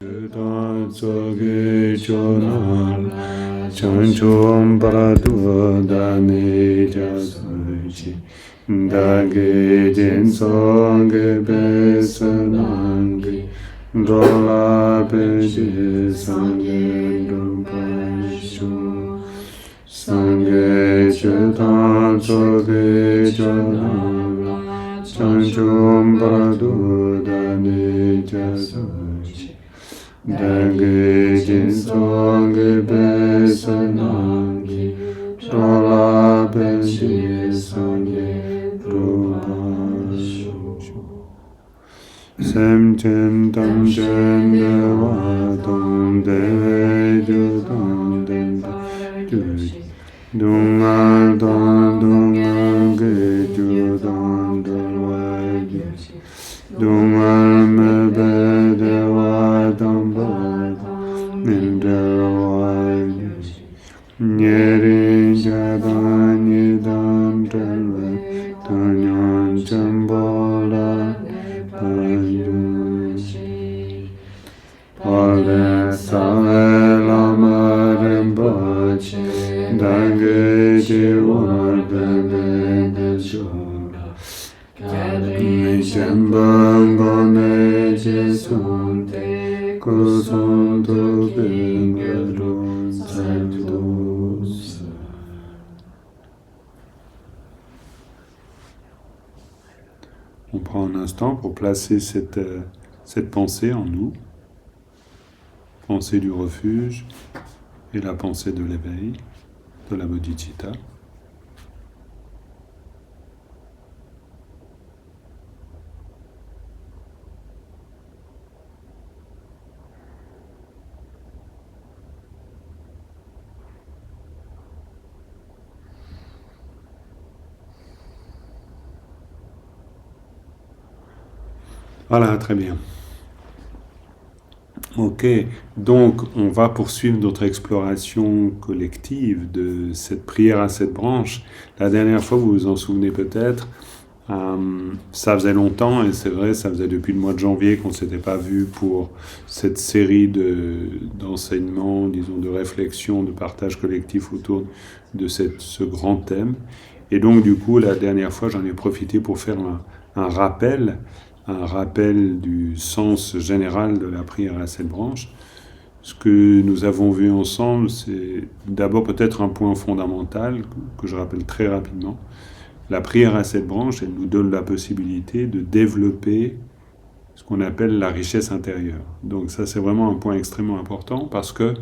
Judan soge chonan chanchom paradu dani jasuchi dage jinsonge besanangi drola peji sange rumpashu sange judan soge chonan chanchom paradu dani jasuchi Dage jinsonge besanangi Shola benshi sange rupashu Sem chen tam chen dewa tom deve judam demba juji Dungal don dungal ge judam delwa juji Dungal me be dewa damba nindelwa juji Nyeri jadani dan delwa tanyan chambola panjuji Pale sale lama rinpoche Dange jiwa bebe de jola Kali jembango ne jesunte Kusuntu bingarun santus On prend un instant pour placer cette pensée en nous, pensée du refuge et la pensée de l'éveil, de la bodhicitta. Voilà, très bien. Ok, donc on va poursuivre notre exploration collective de cette prière à cette branche. La dernière fois, vous vous en souvenez peut-être, ça faisait longtemps, et c'est vrai, ça faisait depuis le mois de janvier qu'on ne s'était pas vu pour cette série d'enseignements, disons de réflexion, de partage collectif autour de ce grand thème. Et donc du coup, la dernière fois, j'en ai profité pour faire un rappel du sens général de la prière à cette branche. Ce que nous avons vu ensemble, c'est d'abord peut-être un point fondamental que je rappelle très rapidement. La prière à cette branche, elle nous donne la possibilité de développer ce qu'on appelle la richesse intérieure. Donc ça, c'est vraiment un point extrêmement important parce que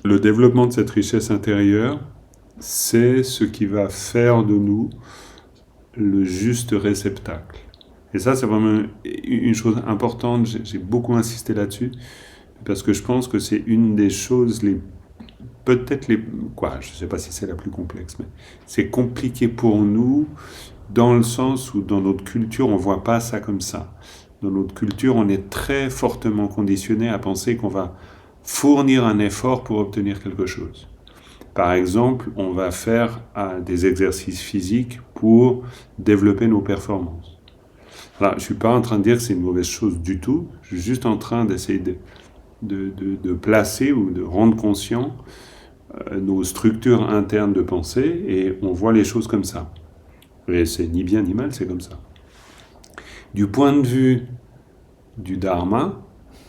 le développement de cette richesse intérieure, c'est ce qui va faire de nous le juste réceptacle. Et ça, c'est vraiment une chose importante, j'ai beaucoup insisté là-dessus, parce que je pense que c'est une des choses je ne sais pas si c'est la plus complexe, mais c'est compliqué pour nous, dans le sens où dans notre culture, on ne voit pas ça comme ça. Dans notre culture, on est très fortement conditionné à penser qu'on va fournir un effort pour obtenir quelque chose. Par exemple, on va faire des exercices physiques pour développer nos performances. Alors, je ne suis pas en train de dire que c'est une mauvaise chose du tout, je suis juste en train d'essayer de placer ou de rendre conscient nos structures internes de pensée et on voit les choses comme ça. Et c'est ni bien ni mal, c'est comme ça. Du point de vue du dharma,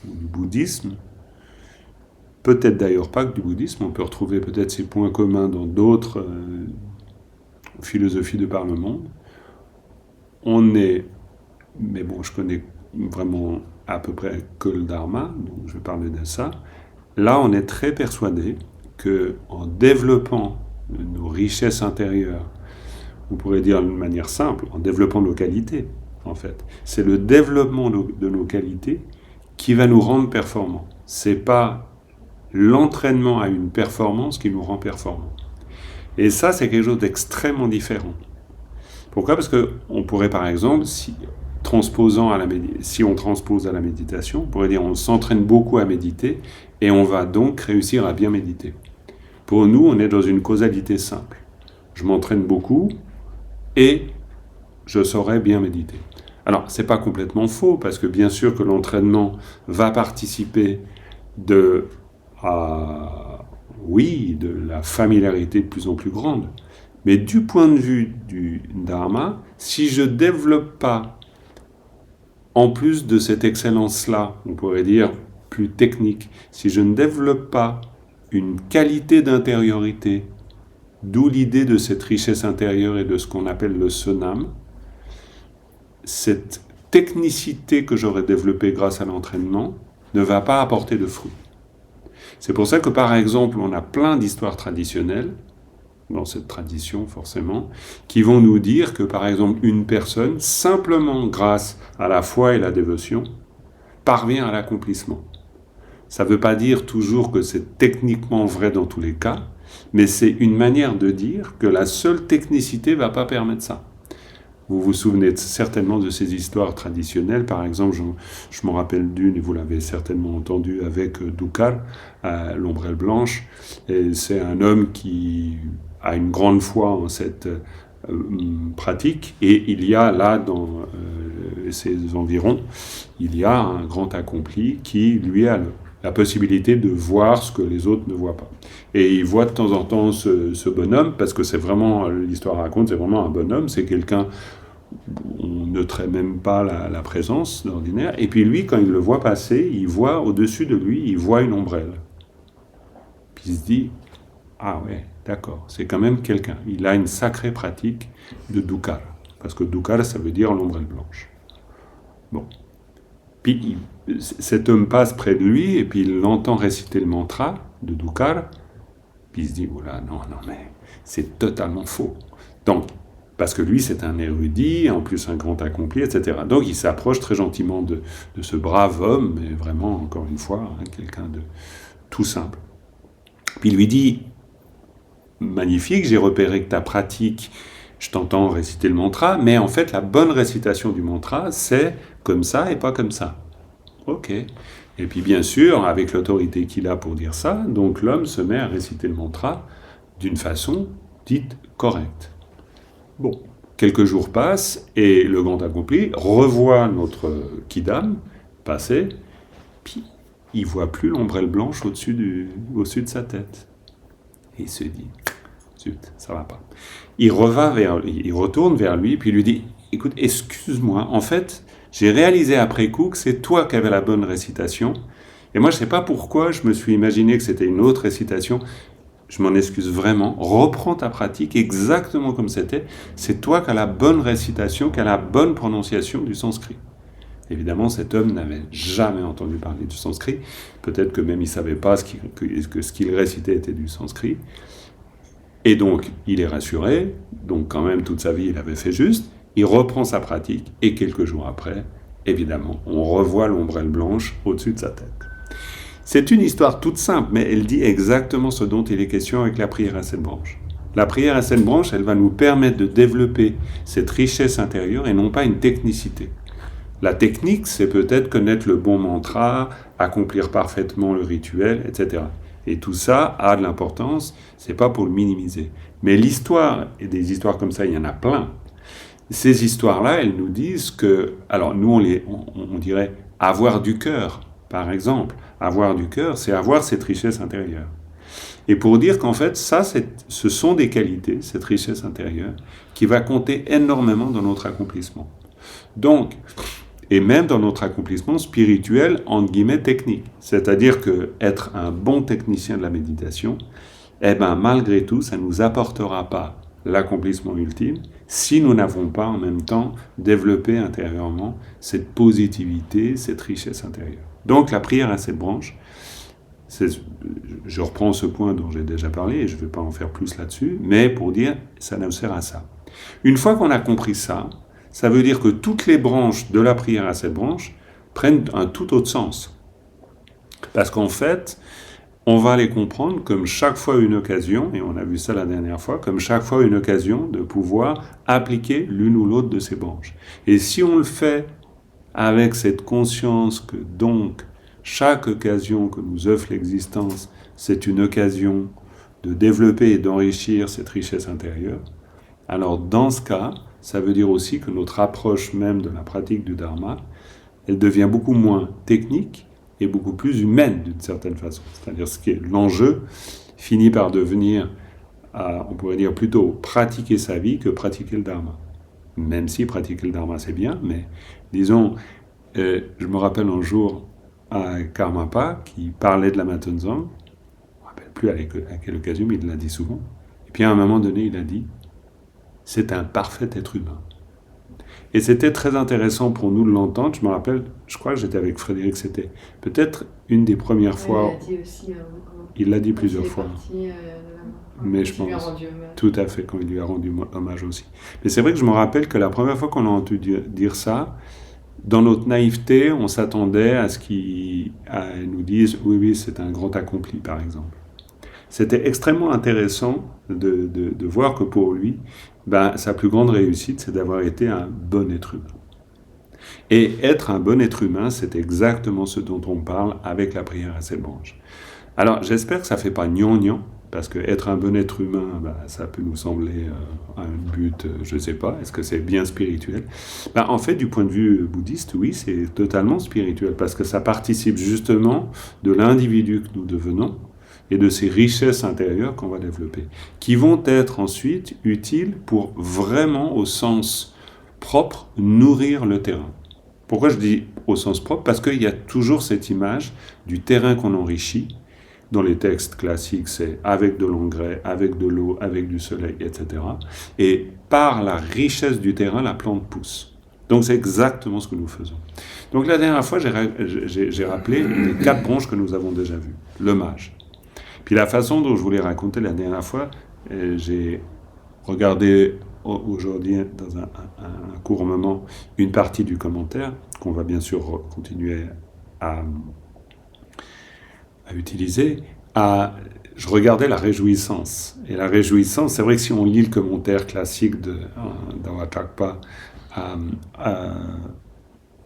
du bouddhisme, peut-être d'ailleurs pas que du bouddhisme, on peut retrouver peut-être ces points communs dans d'autres philosophies de par le monde, mais bon, je connais vraiment à peu près que le dharma, donc je vais parler de ça. Là, on est très persuadé qu'en développant nos richesses intérieures, on pourrait dire d'une manière simple, en développant nos qualités, en fait. C'est le développement de nos qualités qui va nous rendre performants. C'est pas l'entraînement à une performance qui nous rend performants. Et ça, c'est quelque chose d'extrêmement différent. Pourquoi ? Parce qu'on pourrait, par exemple, si on transpose à la méditation, on pourrait dire on s'entraîne beaucoup à méditer et on va donc réussir à bien méditer. Pour nous, on est dans une causalité simple. Je m'entraîne beaucoup et je saurai bien méditer. Alors, c'est pas complètement faux, parce que bien sûr que l'entraînement va participer de, de la familiarité de plus en plus grande. Mais du point de vue du dharma, si je développe pas, en plus de cette excellence-là, on pourrait dire plus technique, si je ne développe pas une qualité d'intériorité, d'où l'idée de cette richesse intérieure et de ce qu'on appelle le sonam, cette technicité que j'aurais développée grâce à l'entraînement ne va pas apporter de fruits. C'est pour ça que par exemple, on a plein d'histoires traditionnelles, dans cette tradition forcément, qui vont nous dire que par exemple une personne, simplement grâce à la foi et la dévotion, parvient à l'accomplissement. Ça ne veut pas dire toujours que c'est techniquement vrai dans tous les cas, mais c'est une manière de dire que la seule technicité ne va pas permettre ça. Vous vous souvenez certainement de ces histoires traditionnelles. Par exemple, je me rappelle d'une, et vous l'avez certainement entendu avec Dukar, l'ombrelle blanche. Et c'est un homme qui a une grande foi en cette pratique. Et il y a là, dans ces environs, il y a un grand accompli qui, lui, a la possibilité de voir ce que les autres ne voient pas. Et il voit de temps en temps ce bonhomme, parce que c'est vraiment, l'histoire raconte, c'est vraiment un bonhomme, c'est quelqu'un, on ne noterait même pas la présence d'ordinaire, et puis lui, quand il le voit passer, il voit au-dessus de lui, il voit une ombrelle. Puis il se dit, ah ouais, d'accord, c'est quand même quelqu'un. Il a une sacrée pratique de Dukar, parce que Dukar, ça veut dire l'ombrelle blanche. Bon. Puis cet homme passe près de lui, et puis il l'entend réciter le mantra de Dukar, puis il se dit, oula, non, mais c'est totalement faux. Donc, parce que lui, c'est un érudit, en plus un grand accompli, etc. Donc, il s'approche très gentiment de ce brave homme, mais vraiment, encore une fois, quelqu'un de tout simple. Puis il lui dit, magnifique, j'ai repéré que ta pratique, je t'entends réciter le mantra, mais en fait, la bonne récitation du mantra, c'est comme ça et pas comme ça. Ok. Et puis, bien sûr, avec l'autorité qu'il a pour dire ça, donc l'homme se met à réciter le mantra d'une façon dite correcte. Bon, quelques jours passent et le grand accompli revoit notre Kidam passer, puis il ne voit plus l'ombrelle blanche au-dessus de sa tête. Et il se dit, zut, ça va pas. Il retourne vers lui, puis il lui dit, écoute, excuse-moi, en fait, j'ai réalisé après coup que c'est toi qui avais la bonne récitation, et moi je ne sais pas pourquoi, je me suis imaginé que c'était une autre récitation. Je m'en excuse vraiment, reprends ta pratique exactement comme c'était, c'est toi qui as la bonne récitation, qui as la bonne prononciation du sanskrit. Évidemment, cet homme n'avait jamais entendu parler du sanskrit, peut-être que même il ne savait pas que ce qu'il récitait était du sanskrit, et donc il est rassuré, donc quand même toute sa vie il avait fait juste, il reprend sa pratique, et quelques jours après, évidemment, on revoit l'ombrelle blanche au-dessus de sa tête. C'est une histoire toute simple, mais elle dit exactement ce dont il est question avec la prière à 7 branches. La prière à 7 branches, elle va nous permettre de développer cette richesse intérieure et non pas une technicité. La technique, c'est peut-être connaître le bon mantra, accomplir parfaitement le rituel, etc. Et tout ça a de l'importance, c'est pas pour le minimiser. Mais l'histoire, et des histoires comme ça, il y en a plein. Ces histoires-là, elles nous disent que, alors nous on dirait avoir du cœur, par exemple. Avoir du cœur, c'est avoir cette richesse intérieure. Et pour dire qu'en fait, ce sont des qualités, cette richesse intérieure, qui va compter énormément dans notre accomplissement. Donc, et même dans notre accomplissement spirituel, entre guillemets, technique. C'est-à-dire qu'être un bon technicien de la méditation, malgré tout, ça ne nous apportera pas l'accomplissement ultime si nous n'avons pas en même temps développé intérieurement cette positivité, cette richesse intérieure. Donc la prière à 7 branches, je reprends ce point dont j'ai déjà parlé et je ne vais pas en faire plus là-dessus, mais pour dire, ça nous sert à ça. Une fois qu'on a compris ça, ça veut dire que toutes les branches de la prière à 7 branches prennent un tout autre sens. Parce qu'en fait, on va les comprendre comme chaque fois une occasion, et on a vu ça la dernière fois, comme chaque fois une occasion de pouvoir appliquer l'une ou l'autre de ces branches. Et si on le fait avec cette conscience que donc chaque occasion que nous offre l'existence, c'est une occasion de développer et d'enrichir cette richesse intérieure, alors dans ce cas, ça veut dire aussi que notre approche même de la pratique du Dharma, elle devient beaucoup moins technique et beaucoup plus humaine d'une certaine façon. C'est-à-dire ce qui est l'enjeu finit par devenir, on pourrait dire plutôt pratiquer sa vie que pratiquer le Dharma. Même si pratiquer le Dharma c'est bien, mais disons, je me rappelle un jour à Karmapa qui parlait de la Matanzang, je ne me rappelle plus à quelle occasion, mais il l'a dit souvent. Et puis à un moment donné, il a dit, c'est un parfait être humain. Et c'était très intéressant pour nous de l'entendre. Je me rappelle, je crois que j'étais avec Frédéric, c'était peut-être une des premières fois. Il l'a dit aussi. Il l'a dit plusieurs fois. Mais je pense. Tout à fait, quand il lui a rendu hommage aussi. Mais c'est vrai que je me rappelle que la première fois qu'on a entendu dire ça, dans notre naïveté, on s'attendait à ce qu'ils nous disent oui, c'est un grand accompli, par exemple. C'était extrêmement intéressant de voir que pour lui, sa plus grande réussite, c'est d'avoir été un bon être humain. Et être un bon être humain, c'est exactement ce dont on parle avec la prière à 7 branches. Alors, j'espère que ça ne fait pas gnangnan, parce que être un bon être humain, ça peut nous sembler un but, je ne sais pas, est-ce que c'est bien spirituel ? En fait, du point de vue bouddhiste, oui, c'est totalement spirituel, parce que ça participe justement de l'individu que nous devenons, et de ces richesses intérieures qu'on va développer, qui vont être ensuite utiles pour vraiment, au sens propre, nourrir le terrain. Pourquoi je dis au sens propre ? Parce qu'il y a toujours cette image du terrain qu'on enrichit. Dans les textes classiques, c'est avec de l'engrais, avec de l'eau, avec du soleil, etc. Et par la richesse du terrain, la plante pousse. Donc c'est exactement ce que nous faisons. Donc la dernière fois, j'ai rappelé les 4 branches que nous avons déjà vues. Le mage. Puis la façon dont je voulais raconter la dernière fois, j'ai regardé aujourd'hui dans un court moment une partie du commentaire qu'on va bien sûr continuer à utiliser. Je regardais la réjouissance. Et la réjouissance, c'est vrai que si on lit le commentaire classique d'Awa Chakpa,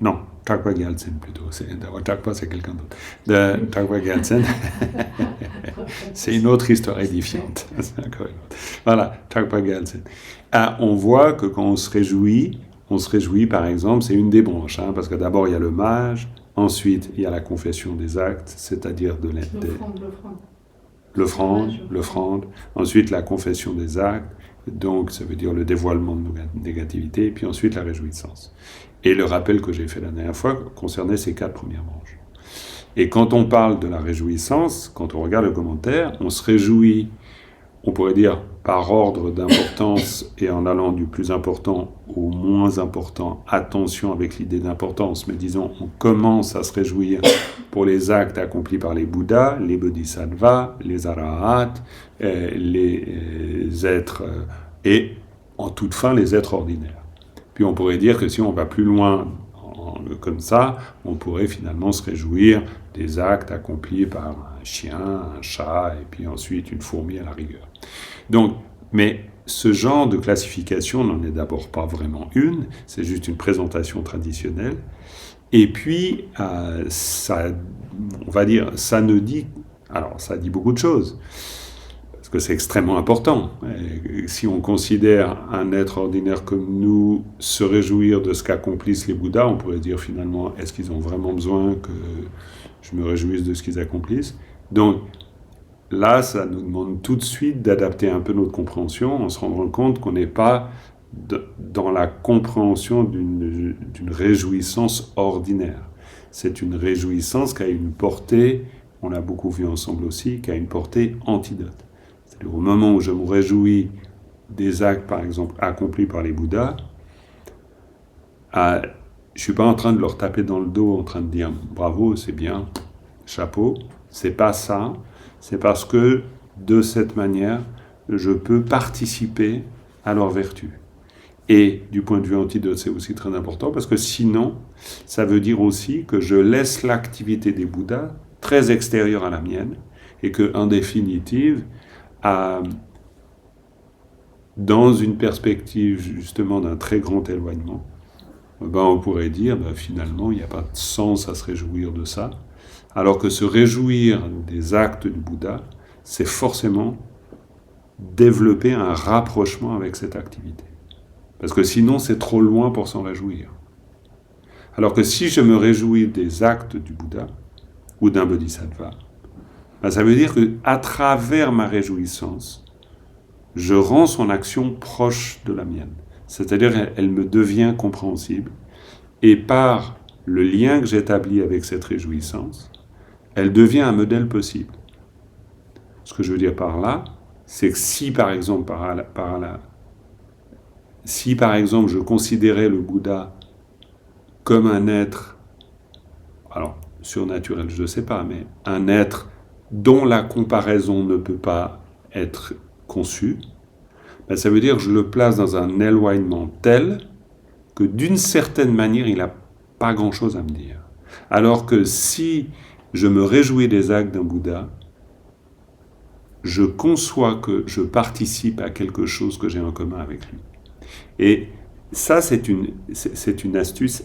non, Chakpa Gyaltsen plutôt. Dawa Chakpa, c'est quelqu'un d'autre. De Chakpa Gyaltsen, c'est une autre histoire édifiante. Voilà, Chakpa Gyaltsen. On voit que quand on se réjouit par exemple, c'est une des branches, parce que d'abord il y a le mage, ensuite il y a la confession des actes, c'est-à-dire l'offrande, ensuite la confession des actes, donc ça veut dire le dévoilement de nos négativités, puis ensuite la réjouissance. Et le rappel que j'ai fait la dernière fois concernait ces 4 premières branches. Et quand on parle de la réjouissance, quand on regarde le commentaire, on se réjouit, on pourrait dire par ordre d'importance et en allant du plus important au moins important, attention avec l'idée d'importance, mais disons on commence à se réjouir pour les actes accomplis par les Bouddhas, les Bodhisattvas, les Arahats, les êtres et en toute fin les êtres ordinaires. Puis on pourrait dire que si on va plus loin comme ça, on pourrait finalement se réjouir des actes accomplis par un chien, un chat, et puis ensuite une fourmi à la rigueur. Donc, mais ce genre de classification n'en est d'abord pas vraiment une, c'est juste une présentation traditionnelle. Et puis, ça, on va dire, ça dit beaucoup de choses. Que c'est extrêmement important. Et si on considère un être ordinaire comme nous se réjouir de ce qu'accomplissent les Bouddhas, on pourrait dire finalement, est-ce qu'ils ont vraiment besoin que je me réjouisse de ce qu'ils accomplissent ? Donc là, ça nous demande tout de suite d'adapter un peu notre compréhension en se rendant compte qu'on n'est pas dans la compréhension d'une réjouissance ordinaire. C'est une réjouissance qui a une portée, on l'a beaucoup vu ensemble aussi, qui a une portée antidote. Au moment où je me réjouis des actes, par exemple, accomplis par les Bouddhas, je ne suis pas en train de leur taper dans le dos, en train de dire « bravo, c'est bien, chapeau ». C'est pas ça, c'est parce que, de cette manière, je peux participer à leur vertu. Et du point de vue antidote, c'est aussi très important, parce que sinon, ça veut dire aussi que je laisse l'activité des Bouddhas très extérieure à la mienne, et que, en définitive, dans une perspective justement d'un très grand éloignement, on pourrait dire finalement il n'y a pas de sens à se réjouir de ça, alors que se réjouir des actes du Bouddha, c'est forcément développer un rapprochement avec cette activité. Parce que sinon, c'est trop loin pour s'en réjouir. Alors que si je me réjouis des actes du Bouddha ou d'un bodhisattva, ben ça veut dire qu'à travers ma réjouissance, je rends son action proche de la mienne. C'est-à-dire elle me devient compréhensible. Et par le lien que j'établis avec cette réjouissance, elle devient un modèle possible. Ce que je veux dire par là, c'est que si par exemple, si par exemple je considérais le Bouddha comme un être, alors surnaturel, je ne sais pas, mais un être dont la comparaison ne peut pas être conçue, ben ça veut dire que je le place dans un éloignement tel que d'une certaine manière, il n'a pas grand-chose à me dire. Alors que si je me réjouis des actes d'un Bouddha, je conçois que je participe à quelque chose que j'ai en commun avec lui. Et ça, c'est une astuce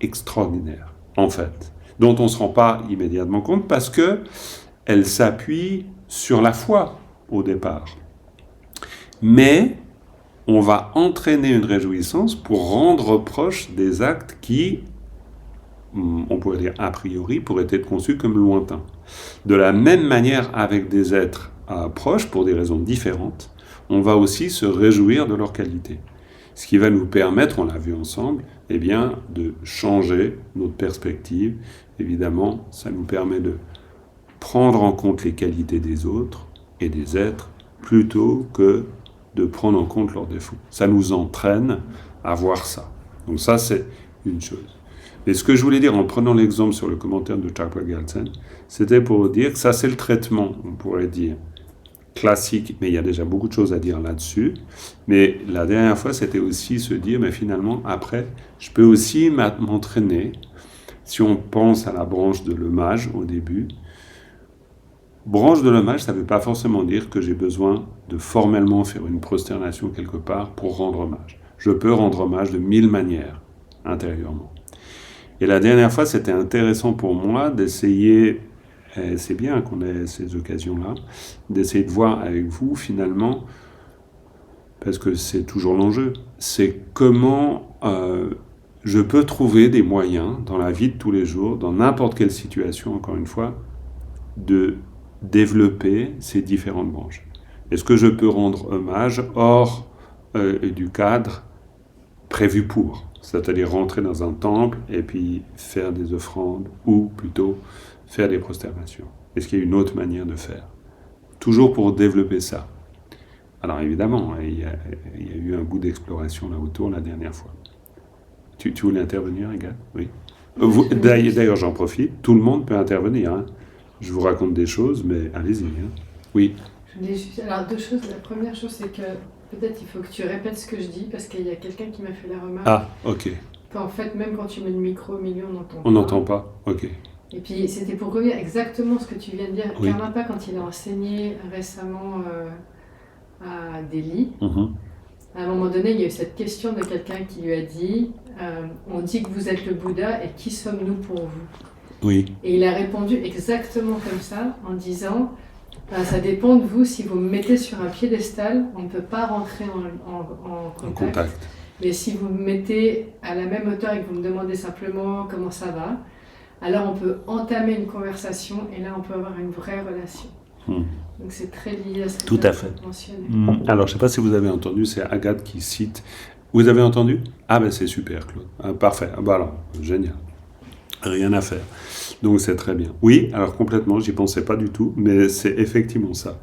extraordinaire, en fait, dont on ne se rend pas immédiatement compte parce qu'elle s'appuie sur la foi au départ. Mais on va entraîner une réjouissance pour rendre proche des actes qui, on pourrait dire a priori, pourraient être conçus comme lointains. De la même manière, avec des êtres proches, pour des raisons différentes, on va aussi se réjouir de leur qualité. Ce qui va nous permettre, on l'a vu ensemble, eh bien, de changer notre perspective. Évidemment, ça nous permet de prendre en compte les qualités des autres et des êtres plutôt que de prendre en compte leurs défauts. Ça nous entraîne à voir ça. Donc ça, c'est une chose. Mais ce que je voulais dire en prenant l'exemple sur le commentaire de Chakra Gyaltsen, c'était pour dire que ça, c'est le traitement, on pourrait dire, classique, mais il y a déjà beaucoup de choses à dire là-dessus. Mais la dernière fois, c'était aussi se dire, mais finalement, après, je peux aussi m'entraîner. Si on pense à la branche de l'hommage au début, branche de l'hommage, ça ne veut pas forcément dire que j'ai besoin de formellement faire une prosternation quelque part pour rendre hommage. Je peux rendre hommage de 1000 manières, intérieurement. Et la dernière fois, c'était intéressant pour moi d'essayer, et c'est bien qu'on ait ces occasions-là, d'essayer de voir avec vous, finalement, parce que c'est toujours l'enjeu, c'est comment je peux trouver des moyens dans la vie de tous les jours, dans n'importe quelle situation, encore une fois, de développer ces différentes branches. Est-ce que je peux rendre hommage hors du cadre prévu pour, c'est-à-dire rentrer dans un temple et puis faire des offrandes ou plutôt faire des prosternations? Est-ce qu'il y a une autre manière de faire? Toujours pour développer ça. Alors évidemment, il y a eu un bout d'exploration là autour la dernière fois. Tu voulais intervenir, Agathe? Oui. D'ailleurs, j'en profite, tout le monde peut intervenir. Hein. Je vous raconte des choses, mais allez-y. Hein. Oui. Alors, deux choses. La première chose, c'est que peut-être il faut que tu répètes ce que je dis, parce qu'il y a quelqu'un qui m'a fait la remarque. Ah, ok. Qu'en fait, même quand tu mets le micro au milieu, on n'entend pas. On n'entend pas, ok. Et puis, c'était pour revenir exactement ce que tu viens de dire. Oui. Karmapa, quand il a enseigné récemment à Delhi, à un moment donné, il y a eu cette question de quelqu'un qui lui a dit on dit que vous êtes le Bouddha, et qui sommes-nous pour vous? Oui. Et il a répondu exactement comme ça, en disant ça dépend de vous, si vous me mettez sur un piédestal, on ne peut pas rentrer en contact. Mais si vous me mettez à la même hauteur et que vous me demandez simplement comment ça va, alors on peut entamer une conversation et là on peut avoir une vraie relation. Donc c'est très lié à ce que tu as mentionné. Alors je ne sais pas si vous avez entendu, c'est Agathe qui cite. Vous avez entendu? Ah ben c'est super, Claude. Ah, parfait. Ah, ben alors, génial. Rien à faire. Donc c'est très bien. Oui, alors complètement, j'y pensais pas du tout, mais c'est effectivement ça.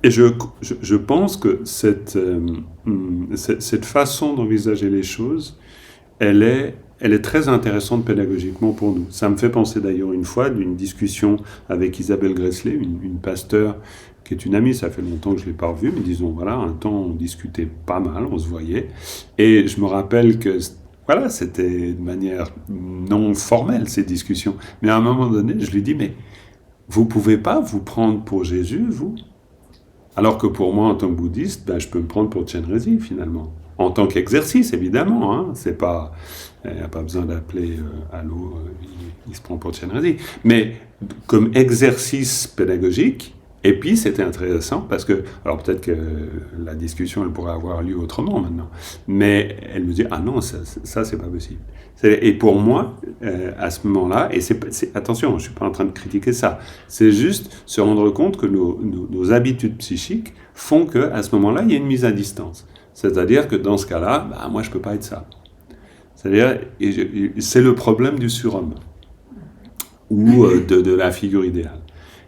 Et je pense que cette façon d'envisager les choses, elle est très intéressante pédagogiquement pour nous. Ça me fait penser d'ailleurs une fois d'une discussion avec Isabelle Gressley, une pasteur qui est une amie, ça fait longtemps que je ne l'ai pas revue, mais disons, voilà, un temps on discutait pas mal, on se voyait, et je me rappelle que voilà, c'était de manière non formelle, ces discussions. Mais à un moment donné, je lui dis, mais vous ne pouvez pas vous prendre pour Jésus, vous? Alors que pour moi, en tant que bouddhiste, ben, je peux me prendre pour Chenrezig, finalement. En tant qu'exercice, évidemment. Hein, c'est pas, il n'y a pas besoin d'appeler allô, il se prend pour Chenrezig. Mais comme exercice pédagogique, Et puis c'était intéressant parce que, alors peut-être que la discussion elle pourrait avoir lieu autrement maintenant, mais elle me dit ah non ça c'est pas possible. Et pour moi à ce moment-là, et attention je suis pas en train de critiquer ça, c'est juste se rendre compte que nos habitudes psychiques font que à ce moment-là il y a une mise à distance. C'est-à-dire que dans ce cas-là, bah, moi je peux pas être ça. C'est-à-dire c'est le problème du surhomme ou de la figure idéale.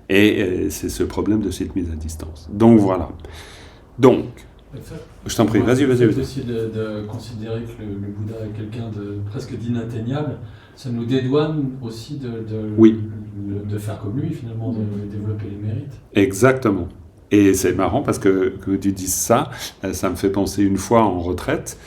Et c'est ce problème de cette mise à distance. Donc voilà. Donc, je t'en prie, vas-y. Aussi de considérer que le Bouddha est quelqu'un de presque d'inatteignable, ça nous dédouane aussi de faire comme lui, finalement, de développer les mérites. Exactement. Et c'est marrant parce que tu dises ça, ça me fait penser une fois en retraite,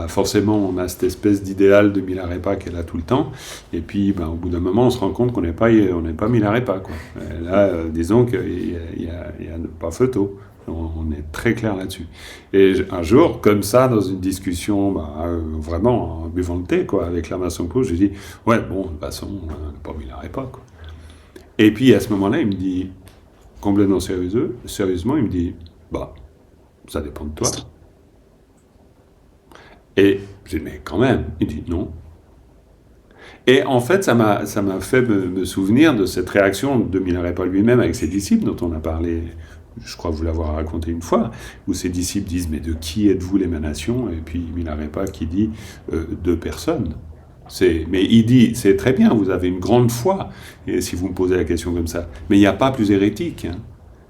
forcément on a cette espèce d'idéal de Milarepa qui est là tout le temps, et puis au bout d'un moment on se rend compte qu'on n'est pas Milarepa, quoi. Et là, disons qu'il y a pas photo, on est très clair là-dessus. Et un jour, comme ça, dans une discussion, vraiment en buvant le thé, quoi, avec Lama Tsongpo, j'ai dit, ouais, bon, de toute façon, on n'est pas Milarepa, quoi. Et puis à ce moment-là, il me dit, complètement sérieusement, il me dit, ça dépend de toi. Et j'ai dit, mais quand même. Il dit, non. Et en fait, ça m'a fait me souvenir de cette réaction de Milarepa lui-même avec ses disciples, dont on a parlé, je crois vous l'avoir raconté une fois, où ses disciples disent, mais de qui êtes-vous l'émanation? Et puis Milarepa qui dit, de personne. Mais il dit, c'est très bien, vous avez une grande foi, et si vous me posez la question comme ça, mais il n'y a pas plus hérétique. Hein.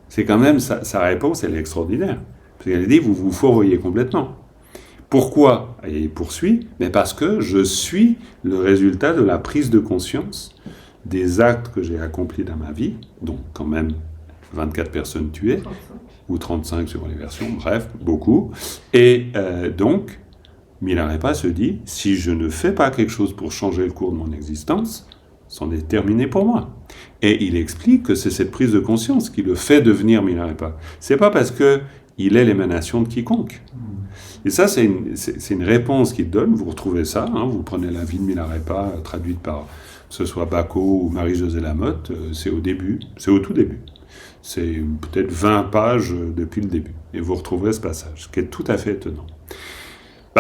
C'est quand même, sa réponse, elle est extraordinaire. Parce qu'elle dit, vous vous fourvoyez complètement. Pourquoi? Et il poursuit, mais parce que je suis le résultat de la prise de conscience des actes que j'ai accomplis dans ma vie, donc quand même 24 personnes tuées, 35. Ou 35 selon les versions, bref, beaucoup. Et donc, Milarepa se dit, si je ne fais pas quelque chose pour changer le cours de mon existence, c'en est terminé pour moi. Et il explique que c'est cette prise de conscience qui le fait devenir Milarepa. C'est pas parce que il est l'émanation de quiconque. Et ça, c'est une réponse qu'il donne. Vous retrouvez ça, hein, vous prenez la vie de Milarepa, traduite par, que ce soit Bacot ou Marie-Josée Lamotte, c'est au début, c'est au tout début. C'est peut-être 20 pages depuis le début. Et vous retrouverez ce passage, ce qui est tout à fait étonnant.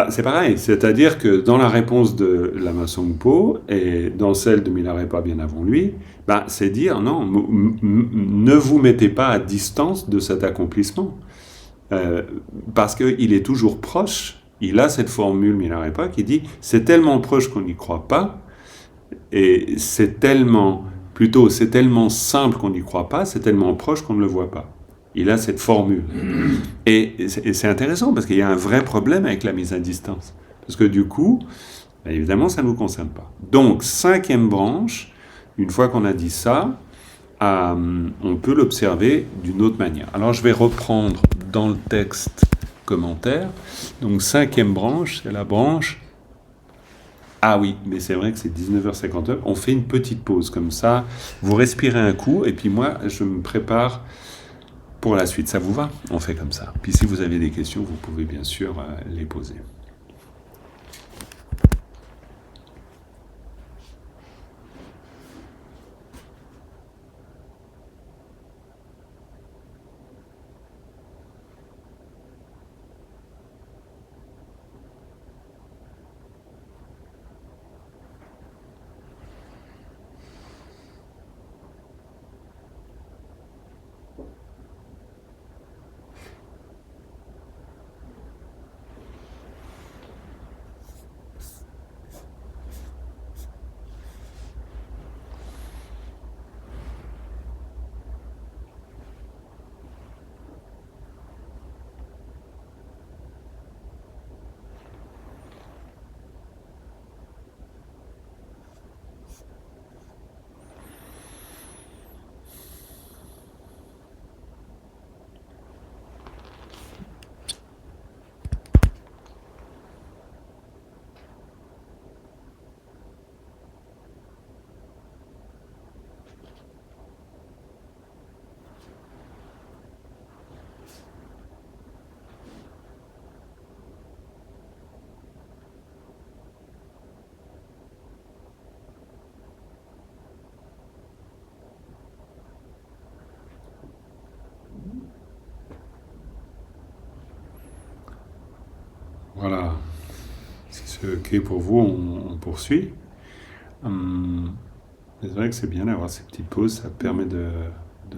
C'est pareil, c'est-à-dire que dans la réponse de Lama Tsongpo et dans celle de Milarepa bien avant lui, c'est dire non, ne vous mettez pas à distance de cet accomplissement. Parce qu'il est toujours proche, il a cette formule Milarepa qui dit c'est tellement proche qu'on n'y croit pas, et c'est tellement simple qu'on n'y croit pas, c'est tellement proche qu'on ne le voit pas. Il a cette formule. Et c'est intéressant parce qu'il y a un vrai problème avec la mise à distance. Parce que du coup, évidemment, ça ne nous concerne pas. Donc, 5e branche, une fois qu'on a dit ça, on peut l'observer d'une autre manière. Alors, je vais reprendre dans le texte commentaire. Donc, 5e branche, c'est la branche... Ah oui, mais c'est vrai que c'est 19h59. On fait une petite pause comme ça. Vous respirez un coup et puis moi, je me prépare... pour la suite, ça vous va? On fait comme ça. Puis si vous avez des questions, vous pouvez bien sûr les poser. OK pour vous, on poursuit. C'est vrai que c'est bien d'avoir ces petites pauses, ça permet de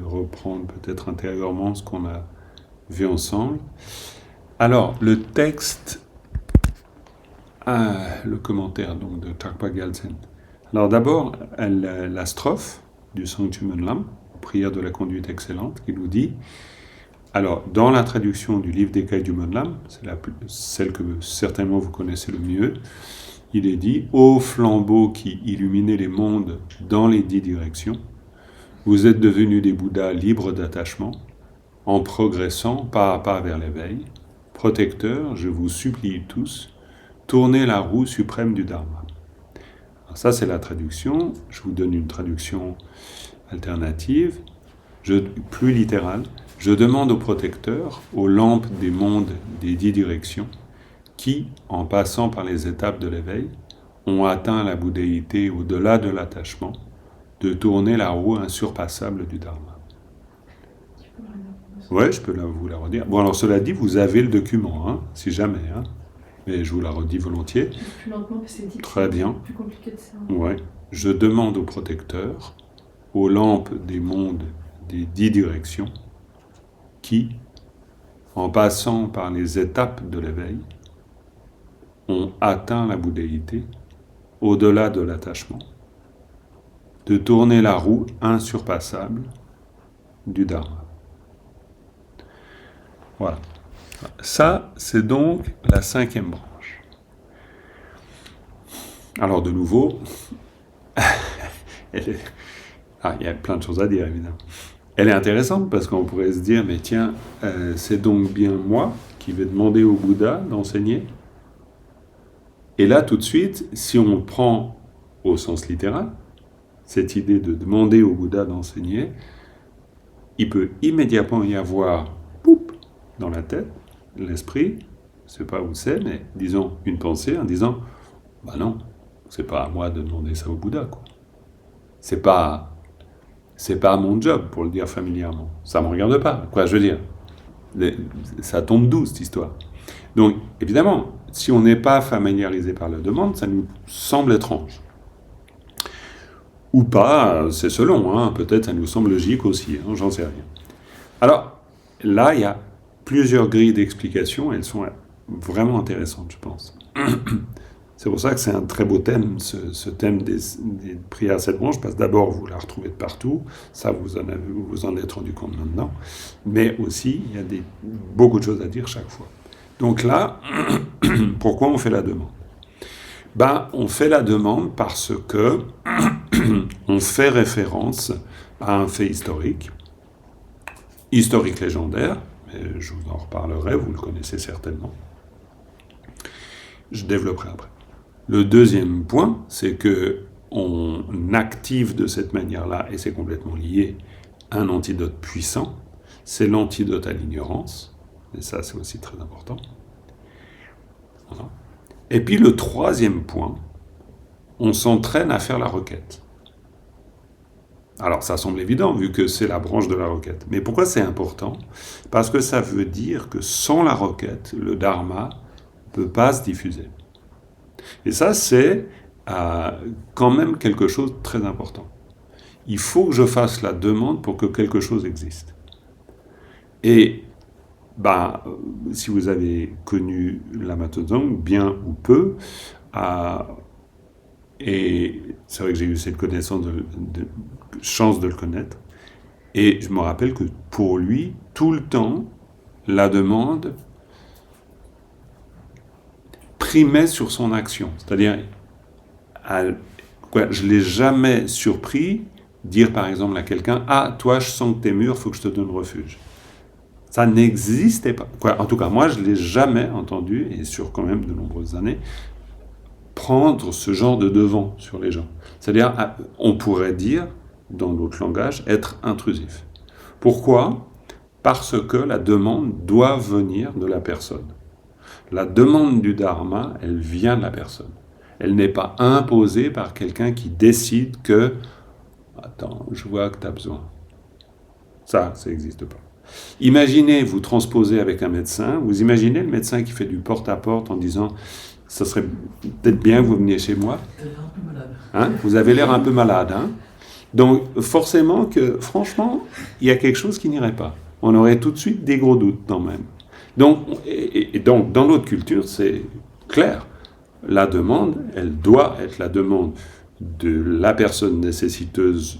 reprendre peut-être intérieurement ce qu'on a vu ensemble. Alors, le texte, le commentaire donc, de Chakpa Gyaltsen. Alors d'abord, la strophe du Sanctum Monlam, prière de la conduite excellente, qui nous dit, alors dans la traduction du livre d'Écailles du Monlam, c'est celle que certainement vous connaissez le mieux, il est dit « Ô flambeau qui illuminez les mondes dans les 10 directions, vous êtes devenus des Bouddhas libres d'attachement, en progressant pas à pas vers l'éveil. Protecteurs, je vous supplie tous, tournez la roue suprême du Dharma. » Alors ça, c'est la traduction. Je vous donne une traduction alternative, plus littérale. Je demande aux protecteurs, aux lampes des mondes des 10 directions, qui, en passant par les étapes de l'éveil, ont atteint la bouddhéité au-delà de l'attachement, de tourner la roue insurpassable du Dharma. Ouais, je peux vous la redire. Bon, alors cela dit, vous avez le document, hein, si jamais, hein, mais je vous la redis volontiers. Plus lentement, c'est dit. Très bien. Plus compliqué de ça. Ouais. Je demande aux protecteurs, aux lampes des mondes des 10 directions, qui, en passant par les étapes de l'éveil, ont atteint la bouddhéité au-delà de l'attachement, de tourner la roue insurpassable du Dharma. Voilà. Ça, c'est donc la 5e branche. Alors de nouveau, il y a plein de choses à dire évidemment. Elle est intéressante parce qu'on pourrait se dire, mais tiens, c'est donc bien moi qui vais demander au Bouddha d'enseigner. Et là, tout de suite, si on prend au sens littéral, cette idée de demander au Bouddha d'enseigner, il peut immédiatement y avoir, dans la tête, l'esprit, je ne sais pas où c'est, mais disons une pensée en disant, bah non, c'est pas à moi de demander ça au Bouddha, quoi. C'est pas mon job, pour le dire familièrement. Ça me regarde pas, quoi, je veux dire. Ça tombe d'où, cette histoire? Donc, évidemment, si on n'est pas familiarisé par la demande, ça nous semble étrange. Ou pas, c'est selon, hein, peut-être ça nous semble logique aussi, hein, j'en sais rien. Alors, là, il y a plusieurs grilles d'explication, elles sont vraiment intéressantes, je pense. C'est pour ça que c'est un très beau thème, ce thème des prières à 7 branches, parce que d'abord, vous la retrouvez de partout, ça vous en êtes rendu compte maintenant, mais aussi, il y a beaucoup de choses à dire chaque fois. Donc là, pourquoi on fait la demande? On fait la demande parce que on fait référence à un fait historique légendaire, mais je vous en reparlerai, vous le connaissez certainement. Je développerai après. Le deuxième point, c'est que on active de cette manière-là, et c'est complètement lié, un antidote puissant, c'est l'antidote à l'ignorance, et ça c'est aussi très important. Voilà. Et puis le troisième point, on s'entraîne à faire la requête. Alors ça semble évident vu que c'est la branche de la requête. Mais pourquoi c'est important? Parce que ça veut dire que sans la requête, le dharma ne peut pas se diffuser. Et ça c'est quand même quelque chose de très important. Il faut que je fasse la demande pour que quelque chose existe. Et si vous avez connu Lama Tozong, bien ou peu, et c'est vrai que j'ai eu cette connaissance chance de le connaître, et je me rappelle que pour lui, tout le temps, la demande primait sur son action. C'est-à-dire, je ne l'ai jamais surpris dire par exemple à quelqu'un « Ah, toi, je sens que t'es mûr, il faut que je te donne refuge ». Ça n'existait pas. En tout cas, moi, je ne l'ai jamais entendu, et sur quand même de nombreuses années, prendre ce genre de devant sur les gens. C'est-à-dire, on pourrait dire, dans notre langage, être intrusif. Pourquoi? Parce que la demande doit venir de la personne. La demande du dharma, elle vient de la personne. Elle n'est pas imposée par quelqu'un qui décide que « Attends, je vois que tu as besoin ». Ça n'existe pas. Imaginez, vous transposez avec un médecin, vous imaginez le médecin qui fait du porte-à-porte en disant ça serait peut-être bien que vous veniez chez moi. Tu as l'air un peu malade. Hein? Vous avez l'air un peu malade. Hein? Donc, forcément que, franchement, il y a quelque chose qui n'irait pas. On aurait tout de suite des gros doutes, quand même. Donc, donc dans notre culture, c'est clair. La demande, elle doit être la demande de la personne nécessiteuse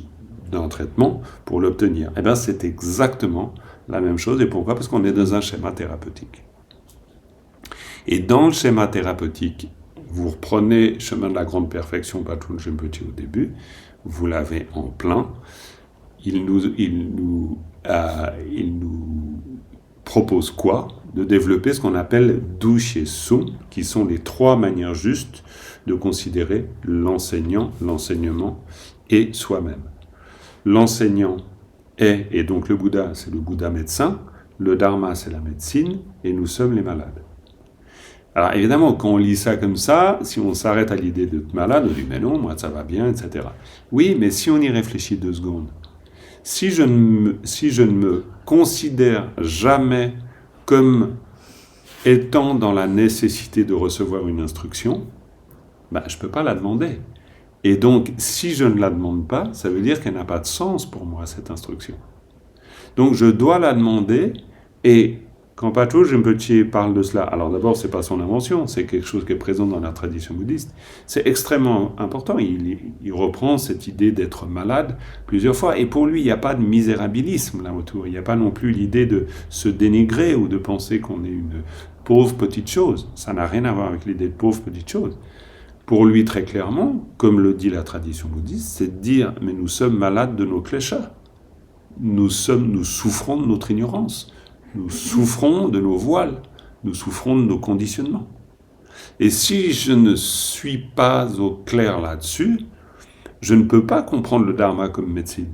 d'un traitement pour l'obtenir. Eh bien, c'est exactement la même chose. Et pourquoi ? Parce qu'on est dans un schéma thérapeutique. Et dans le schéma thérapeutique, vous reprenez Chemin de la Grande Perfection, Patrul Rinpoche au début, vous l'avez en plein. Il nous propose quoi ? De développer ce qu'on appelle douche et soum, qui sont les 3 manières justes de considérer l'enseignant, l'enseignement et soi-même. L'enseignant est, et donc le Bouddha, c'est le Bouddha médecin, le Dharma, c'est la médecine, et nous sommes les malades. Alors évidemment, quand on lit ça comme ça, si on s'arrête à l'idée d'être malade, on dit « mais non, moi ça va bien, etc. » Oui, mais si on y réfléchit 2 secondes, si je ne me considère jamais comme étant dans la nécessité de recevoir une instruction, je ne peux pas la demander. Et donc, si je ne la demande pas, ça veut dire qu'elle n'a pas de sens pour moi, cette instruction. Donc, je dois la demander, et quand Patrul Rinpoche parle de cela, alors d'abord, ce n'est pas son invention, c'est quelque chose qui est présent dans la tradition bouddhiste, c'est extrêmement important. Il reprend cette idée d'être malade plusieurs fois, et pour lui, il n'y a pas de misérabilisme là autour, il n'y a pas non plus l'idée de se dénigrer ou de penser qu'on est une pauvre petite chose. Ça n'a rien à voir avec l'idée de pauvre petite chose. Pour lui, très clairement, comme le dit la tradition bouddhiste, c'est de dire « mais nous sommes malades de nos kleshas. Nous souffrons de notre ignorance. Nous souffrons de nos voiles. Nous souffrons de nos conditionnements. Et si je ne suis pas au clair là-dessus, je ne peux pas comprendre le Dharma comme médecine.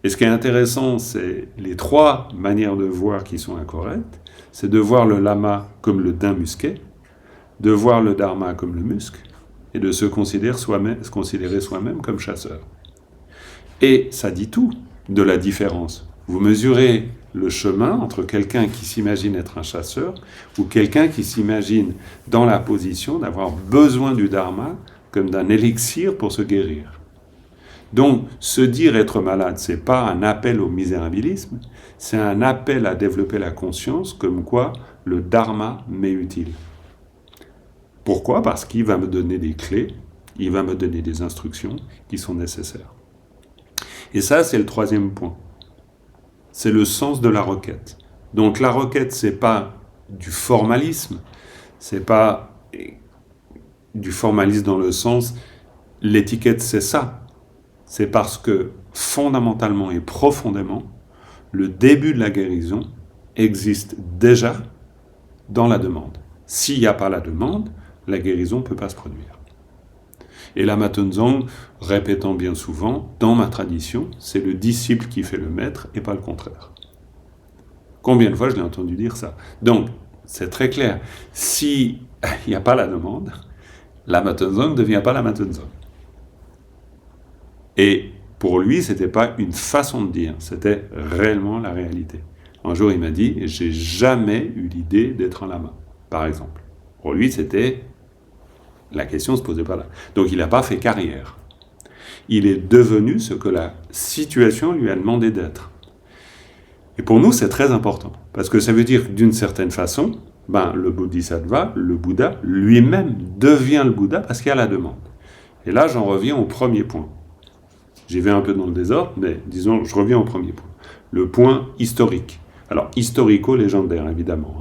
Et ce qui est intéressant, c'est les 3 manières de voir qui sont incorrectes. C'est de voir le lama comme le daim musqué, de voir le Dharma comme le musc, et de se considérer soi-même comme chasseur. Et ça dit tout de la différence. Vous mesurez le chemin entre quelqu'un qui s'imagine être un chasseur ou quelqu'un qui s'imagine dans la position d'avoir besoin du Dharma comme d'un élixir pour se guérir. Donc, se dire être malade, ce n'est pas un appel au misérabilisme, c'est un appel à développer la conscience comme quoi le Dharma m'est utile. Pourquoi ? Parce qu'il va me donner des clés, il va me donner des instructions qui sont nécessaires. Et ça, c'est le 3e point. C'est le sens de la requête. Donc la requête, c'est pas du formalisme, c'est pas du formalisme dans le sens l'étiquette c'est ça. C'est parce que fondamentalement et profondément, le début de la guérison existe déjà dans la demande. S'il n'y a pas la demande, la guérison ne peut pas se produire. Et Lama Tenzong, répétant bien souvent, dans ma tradition, c'est le disciple qui fait le maître et pas le contraire. Combien de fois je l'ai entendu dire ça ? Donc, c'est très clair. S'il n'y a pas la demande, Lama Tenzong ne devient pas Lama Tenzong. Et pour lui, ce n'était pas une façon de dire, c'était réellement la réalité. Un jour, il m'a dit « j'ai jamais eu l'idée d'être un lama », par exemple. Pour lui, la question ne se posait pas là. Donc, il n'a pas fait carrière. Il est devenu ce que la situation lui a demandé d'être. Et pour nous, c'est très important. Parce que ça veut dire que d'une certaine façon, le Bodhisattva, le Bouddha, lui-même devient le Bouddha parce qu'il y a la demande. Et là, j'en reviens au premier point. J'y vais un peu dans le désordre, mais disons, je reviens au premier point. Le point historique. Alors, historico-légendaire, évidemment.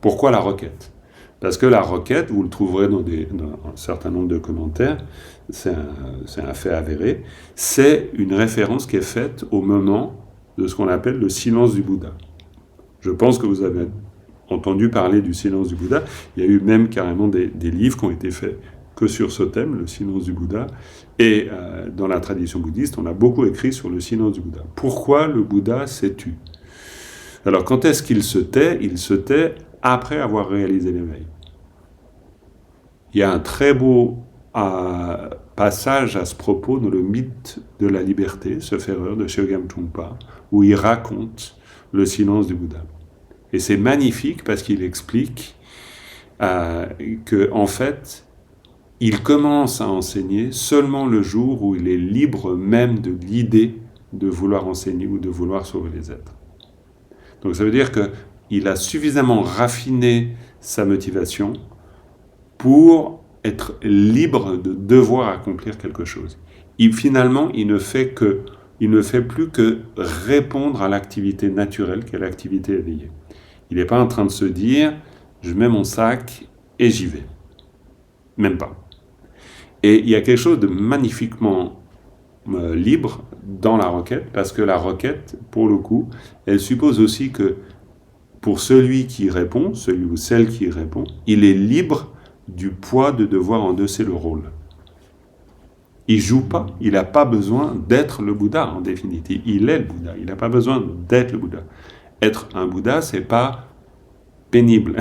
Pourquoi la requête ? Parce que la requête, vous le trouverez dans un certain nombre de commentaires, c'est un fait avéré, c'est une référence qui est faite au moment de ce qu'on appelle le silence du Bouddha. Je pense que vous avez entendu parler du silence du Bouddha. Il y a eu même carrément des livres qui ont été faits que sur ce thème, le silence du Bouddha. Et dans la tradition bouddhiste, on a beaucoup écrit sur le silence du Bouddha. Pourquoi le Bouddha s'est tu ? Alors, quand est-ce qu'il se tait ? Il se tait après avoir réalisé l'éveil. Il y a un très beau passage à ce propos dans le mythe de la liberté, ce ferreur de Shogam Trungpa, où il raconte le silence du Bouddha. Et c'est magnifique parce qu'il explique que en fait, il commence à enseigner seulement le jour où il est libre même de l'idée de vouloir enseigner ou de vouloir sauver les êtres. Donc ça veut dire qu'il a suffisamment raffiné sa motivation pour être libre de devoir accomplir quelque chose. Finalement, il ne fait plus que répondre à l'activité naturelle qu'est l'activité éveillée. Il n'est pas en train de se dire « je mets mon sac et j'y vais ». Même pas. Et il y a quelque chose de magnifiquement libre dans la requête, parce que la requête, pour le coup, elle suppose aussi que pour celui qui répond, celui ou celle qui répond, il est libre du poids de devoir endosser le rôle. Il joue pas, il n'a pas besoin d'être le Bouddha en définitive. Il est le Bouddha, il n'a pas besoin d'être le Bouddha. Être un Bouddha, c'est pas pénible.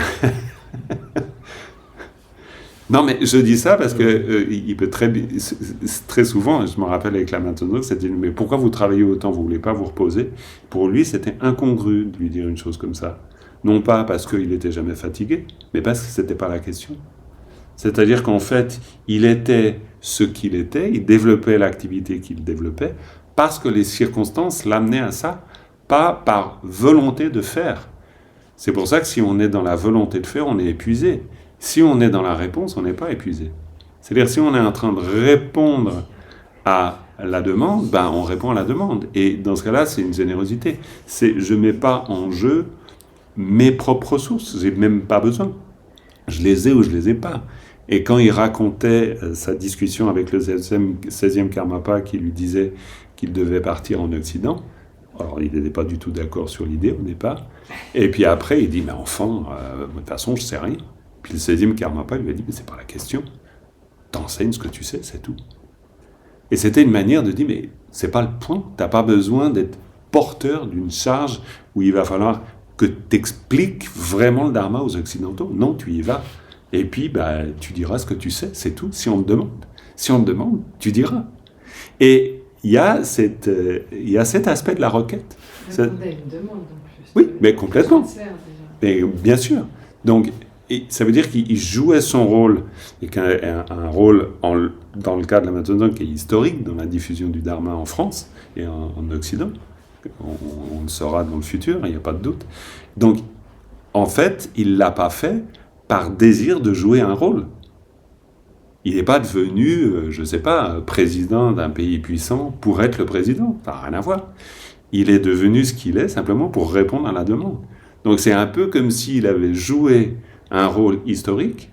Non, mais je dis ça parce que il peut très souvent, je me rappelle avec la Matano, c'était mais pourquoi vous travaillez autant, vous voulez pas vous reposer? Pour lui, c'était incongru de lui dire une chose comme ça. Non pas parce qu'il n'était jamais fatigué, mais parce que c'était pas la question. C'est-à-dire qu'en fait, il était ce qu'il était, il développait l'activité qu'il développait parce que les circonstances l'amenaient à ça, pas par volonté de faire. C'est pour ça que si on est dans la volonté de faire, on est épuisé. Si on est dans la réponse, on n'est pas épuisé. C'est-à-dire, si on est en train de répondre à la demande, on répond à la demande. Et dans ce cas-là, c'est une générosité. Je ne mets pas en jeu mes propres ressources. Je n'ai même pas besoin. Je les ai ou je ne les ai pas. Et quand il racontait sa discussion avec le 16e Karmapa qui lui disait qu'il devait partir en Occident, alors il n'était pas du tout d'accord sur l'idée au départ, et puis après il dit « mais enfin, de toute façon je ne sais rien ». Puis le 16e Karmapa lui a dit « mais c'est pas la question, t'enseignes ce que tu sais, c'est tout ». Et c'était une manière de dire « mais c'est pas le point, t'as pas besoin d'être porteur d'une charge où il va falloir que t'expliques vraiment le Dharma aux Occidentaux. Non, tu y vas. Et puis tu diras ce que tu sais, c'est tout, si on te demande. Si on te demande, tu diras. » Et il y a cet aspect de la requête. Répondre à une demande en plus. Oui, mais complètement. Mais bien sûr. Donc, ça veut dire qu'il jouait son rôle, et un rôle dans le cas de la Matano qui est historique dans la diffusion du Dharma en France et en Occident. On le saura dans le futur, il n'y a pas de doute. Donc, en fait, il ne l'a pas fait par désir de jouer un rôle. Il n'est pas devenu, je ne sais pas, président d'un pays puissant pour être le président. Ça n'a rien à voir. Il est devenu ce qu'il est simplement pour répondre à la demande. Donc c'est un peu comme s'il avait joué un rôle historique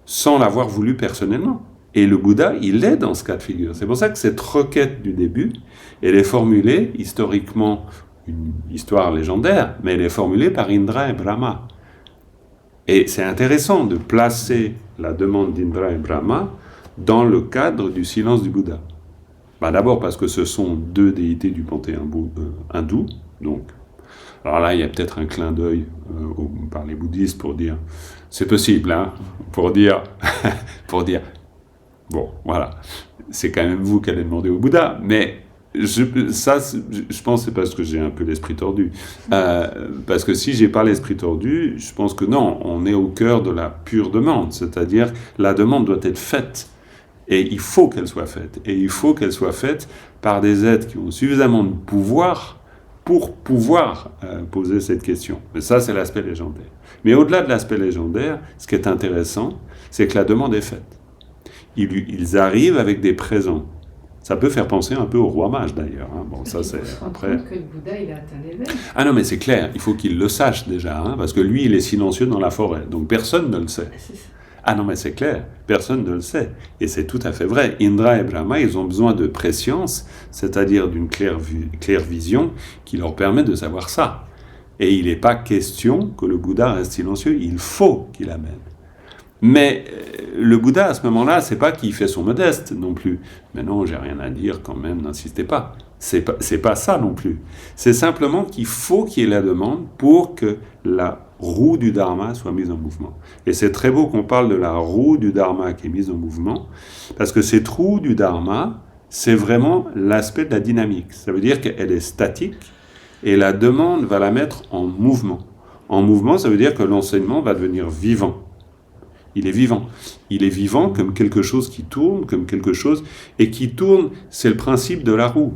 sans l'avoir voulu personnellement. Et le Bouddha, il est dans ce cas de figure. C'est pour ça que cette requête du début, elle est formulée historiquement, une histoire légendaire, mais elle est formulée par Indra et Brahma. Et c'est intéressant de placer la demande d'Indra et Brahma dans le cadre du silence du Bouddha. D'abord parce que ce sont deux déités du panthéon hindou, donc. Alors là, il y a peut-être un clin d'œil par les bouddhistes pour dire, c'est possible, hein, pour dire, bon, voilà, c'est quand même vous qui allez demander au Bouddha, mais je pense que c'est parce que j'ai un peu l'esprit tordu. Parce que si j'ai pas l'esprit tordu, je pense que non, on est au cœur de la pure demande, c'est-à-dire la demande doit être faite. Et il faut qu'elle soit faite. Et il faut qu'elle soit faite par des êtres qui ont suffisamment de pouvoir pour pouvoir poser cette question. Mais ça, c'est l'aspect légendaire. Mais au-delà de l'aspect légendaire, ce qui est intéressant, c'est que la demande est faite. Ils arrivent avec des présents. Ça peut faire penser un peu au roi mage, d'ailleurs. Hein. Bon, ça, c'est après. Que le Bouddha, il a atteint l'éveil. Ah non, mais c'est clair, il faut qu'il le sache déjà, hein, parce que lui, il est silencieux dans la forêt. Donc personne ne le sait. C'est ça. Ah non, mais c'est clair, personne ne le sait. Et c'est tout à fait vrai. Indra et Brahma, ils ont besoin de préscience, c'est-à-dire d'une claire vision qui leur permet de savoir ça. Et il n'est pas question que le Bouddha reste silencieux, il faut qu'il amène. Mais le Bouddha, à ce moment-là, c'est pas qu'il fait son modeste non plus. Mais non, j'ai rien à dire quand même, n'insistez pas. C'est pas ça non plus. C'est simplement qu'il faut qu'il y ait la demande pour que la roue du Dharma soit mise en mouvement. Et c'est très beau qu'on parle de la roue du Dharma qui est mise en mouvement, parce que cette roue du Dharma, c'est vraiment l'aspect de la dynamique. Ça veut dire qu'elle est statique, et la demande va la mettre en mouvement. En mouvement, ça veut dire que l'enseignement va devenir vivant. Il est vivant. Il est vivant comme quelque chose qui tourne, comme quelque chose... Et qui tourne, c'est le principe de la roue.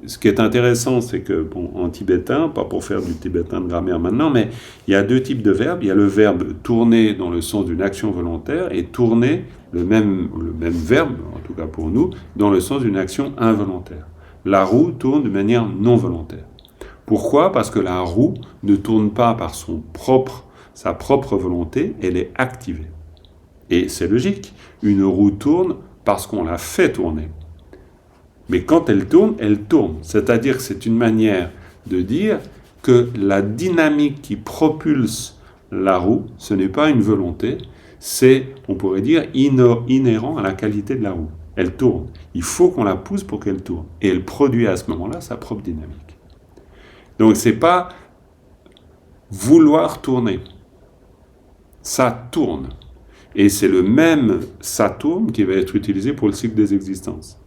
Ce qui est intéressant, c'est que, bon, en tibétain, pas pour faire du tibétain de grammaire maintenant, mais il y a deux types de verbes. Il y a le verbe tourner dans le sens d'une action volontaire et tourner, le même verbe, en tout cas pour nous, dans le sens d'une action involontaire. La roue tourne de manière non volontaire. Pourquoi ? Parce que la roue ne tourne pas par sa propre volonté, elle est activée. Et c'est logique. Une roue tourne parce qu'on la fait tourner. Mais quand elle tourne, elle tourne. C'est-à-dire que c'est une manière de dire que la dynamique qui propulse la roue, ce n'est pas une volonté, c'est, on pourrait dire, inhérent à la qualité de la roue. Elle tourne. Il faut qu'on la pousse pour qu'elle tourne. Et elle produit à ce moment-là sa propre dynamique. Donc c'est pas vouloir tourner. Ça tourne. Et c'est le même ça tourne qui va être utilisé pour le cycle des existences.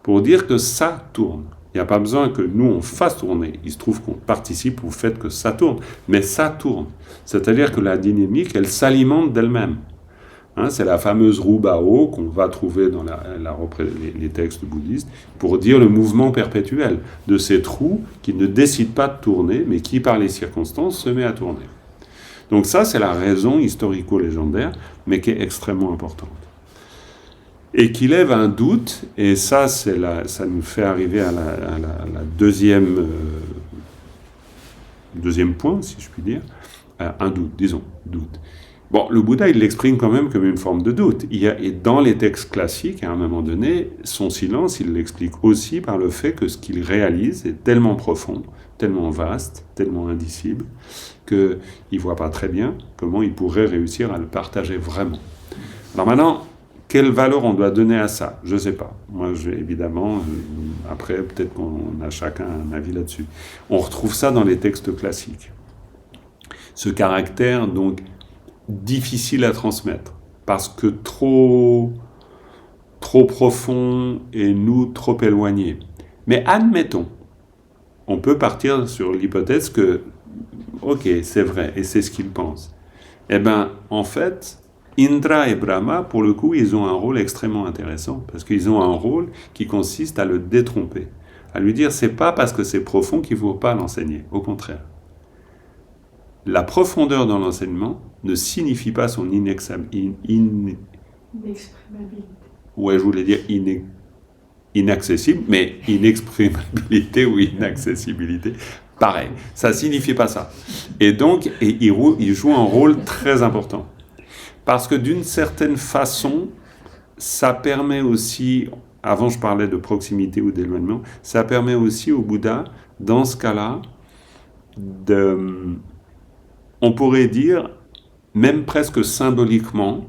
Pour dire que ça tourne. Il n'y a pas besoin que nous, on fasse tourner. Il se trouve qu'on participe au fait que ça tourne. Mais ça tourne. C'est-à-dire que la dynamique, elle s'alimente d'elle-même. Hein, c'est la fameuse roue Bao qu'on va trouver dans les textes bouddhistes pour dire le mouvement perpétuel de cette roue qui ne décide pas de tourner, mais qui, par les circonstances, se met à tourner. Donc ça, c'est la raison historico-légendaire, mais qui est extrêmement importante. Et qui lève un doute, et ça, ça nous fait arriver à la deuxième point, si je puis dire, un doute, disons, doute. Bon, le Bouddha, il l'exprime quand même comme une forme de doute. Et dans les textes classiques, à un moment donné, son silence, il l'explique aussi par le fait que ce qu'il réalise est tellement profond, tellement vaste, tellement indicible, qu'il ne voit pas très bien comment il pourrait réussir à le partager vraiment. Alors maintenant, quelle valeur on doit donner à ça ? Je ne sais pas. Moi, évidemment, après, peut-être qu'on a chacun un avis là-dessus. On retrouve ça dans les textes classiques. Ce caractère, donc, difficile à transmettre, parce que trop profond et nous trop éloignés. Mais admettons, on peut partir sur l'hypothèse que, ok, c'est vrai, et c'est ce qu'ils pensent. Eh bien, en fait, Indra et Brahma, pour le coup, ils ont un rôle extrêmement intéressant, parce qu'ils ont un rôle qui consiste à le détromper, à lui dire, c'est pas parce que c'est profond qu'il ne faut pas l'enseigner, au contraire. La profondeur dans l'enseignement ne signifie pas son inexprimabilité. Ouais, je voulais dire inaccessible, mais inexprimabilité ou inaccessibilité, pareil. Ça ne signifie pas ça. Et donc, il joue un rôle très important. Parce que d'une certaine façon, ça permet aussi, avant je parlais de proximité ou d'éloignement, ça permet aussi au Bouddha, dans ce cas-là, on pourrait dire, même presque symboliquement,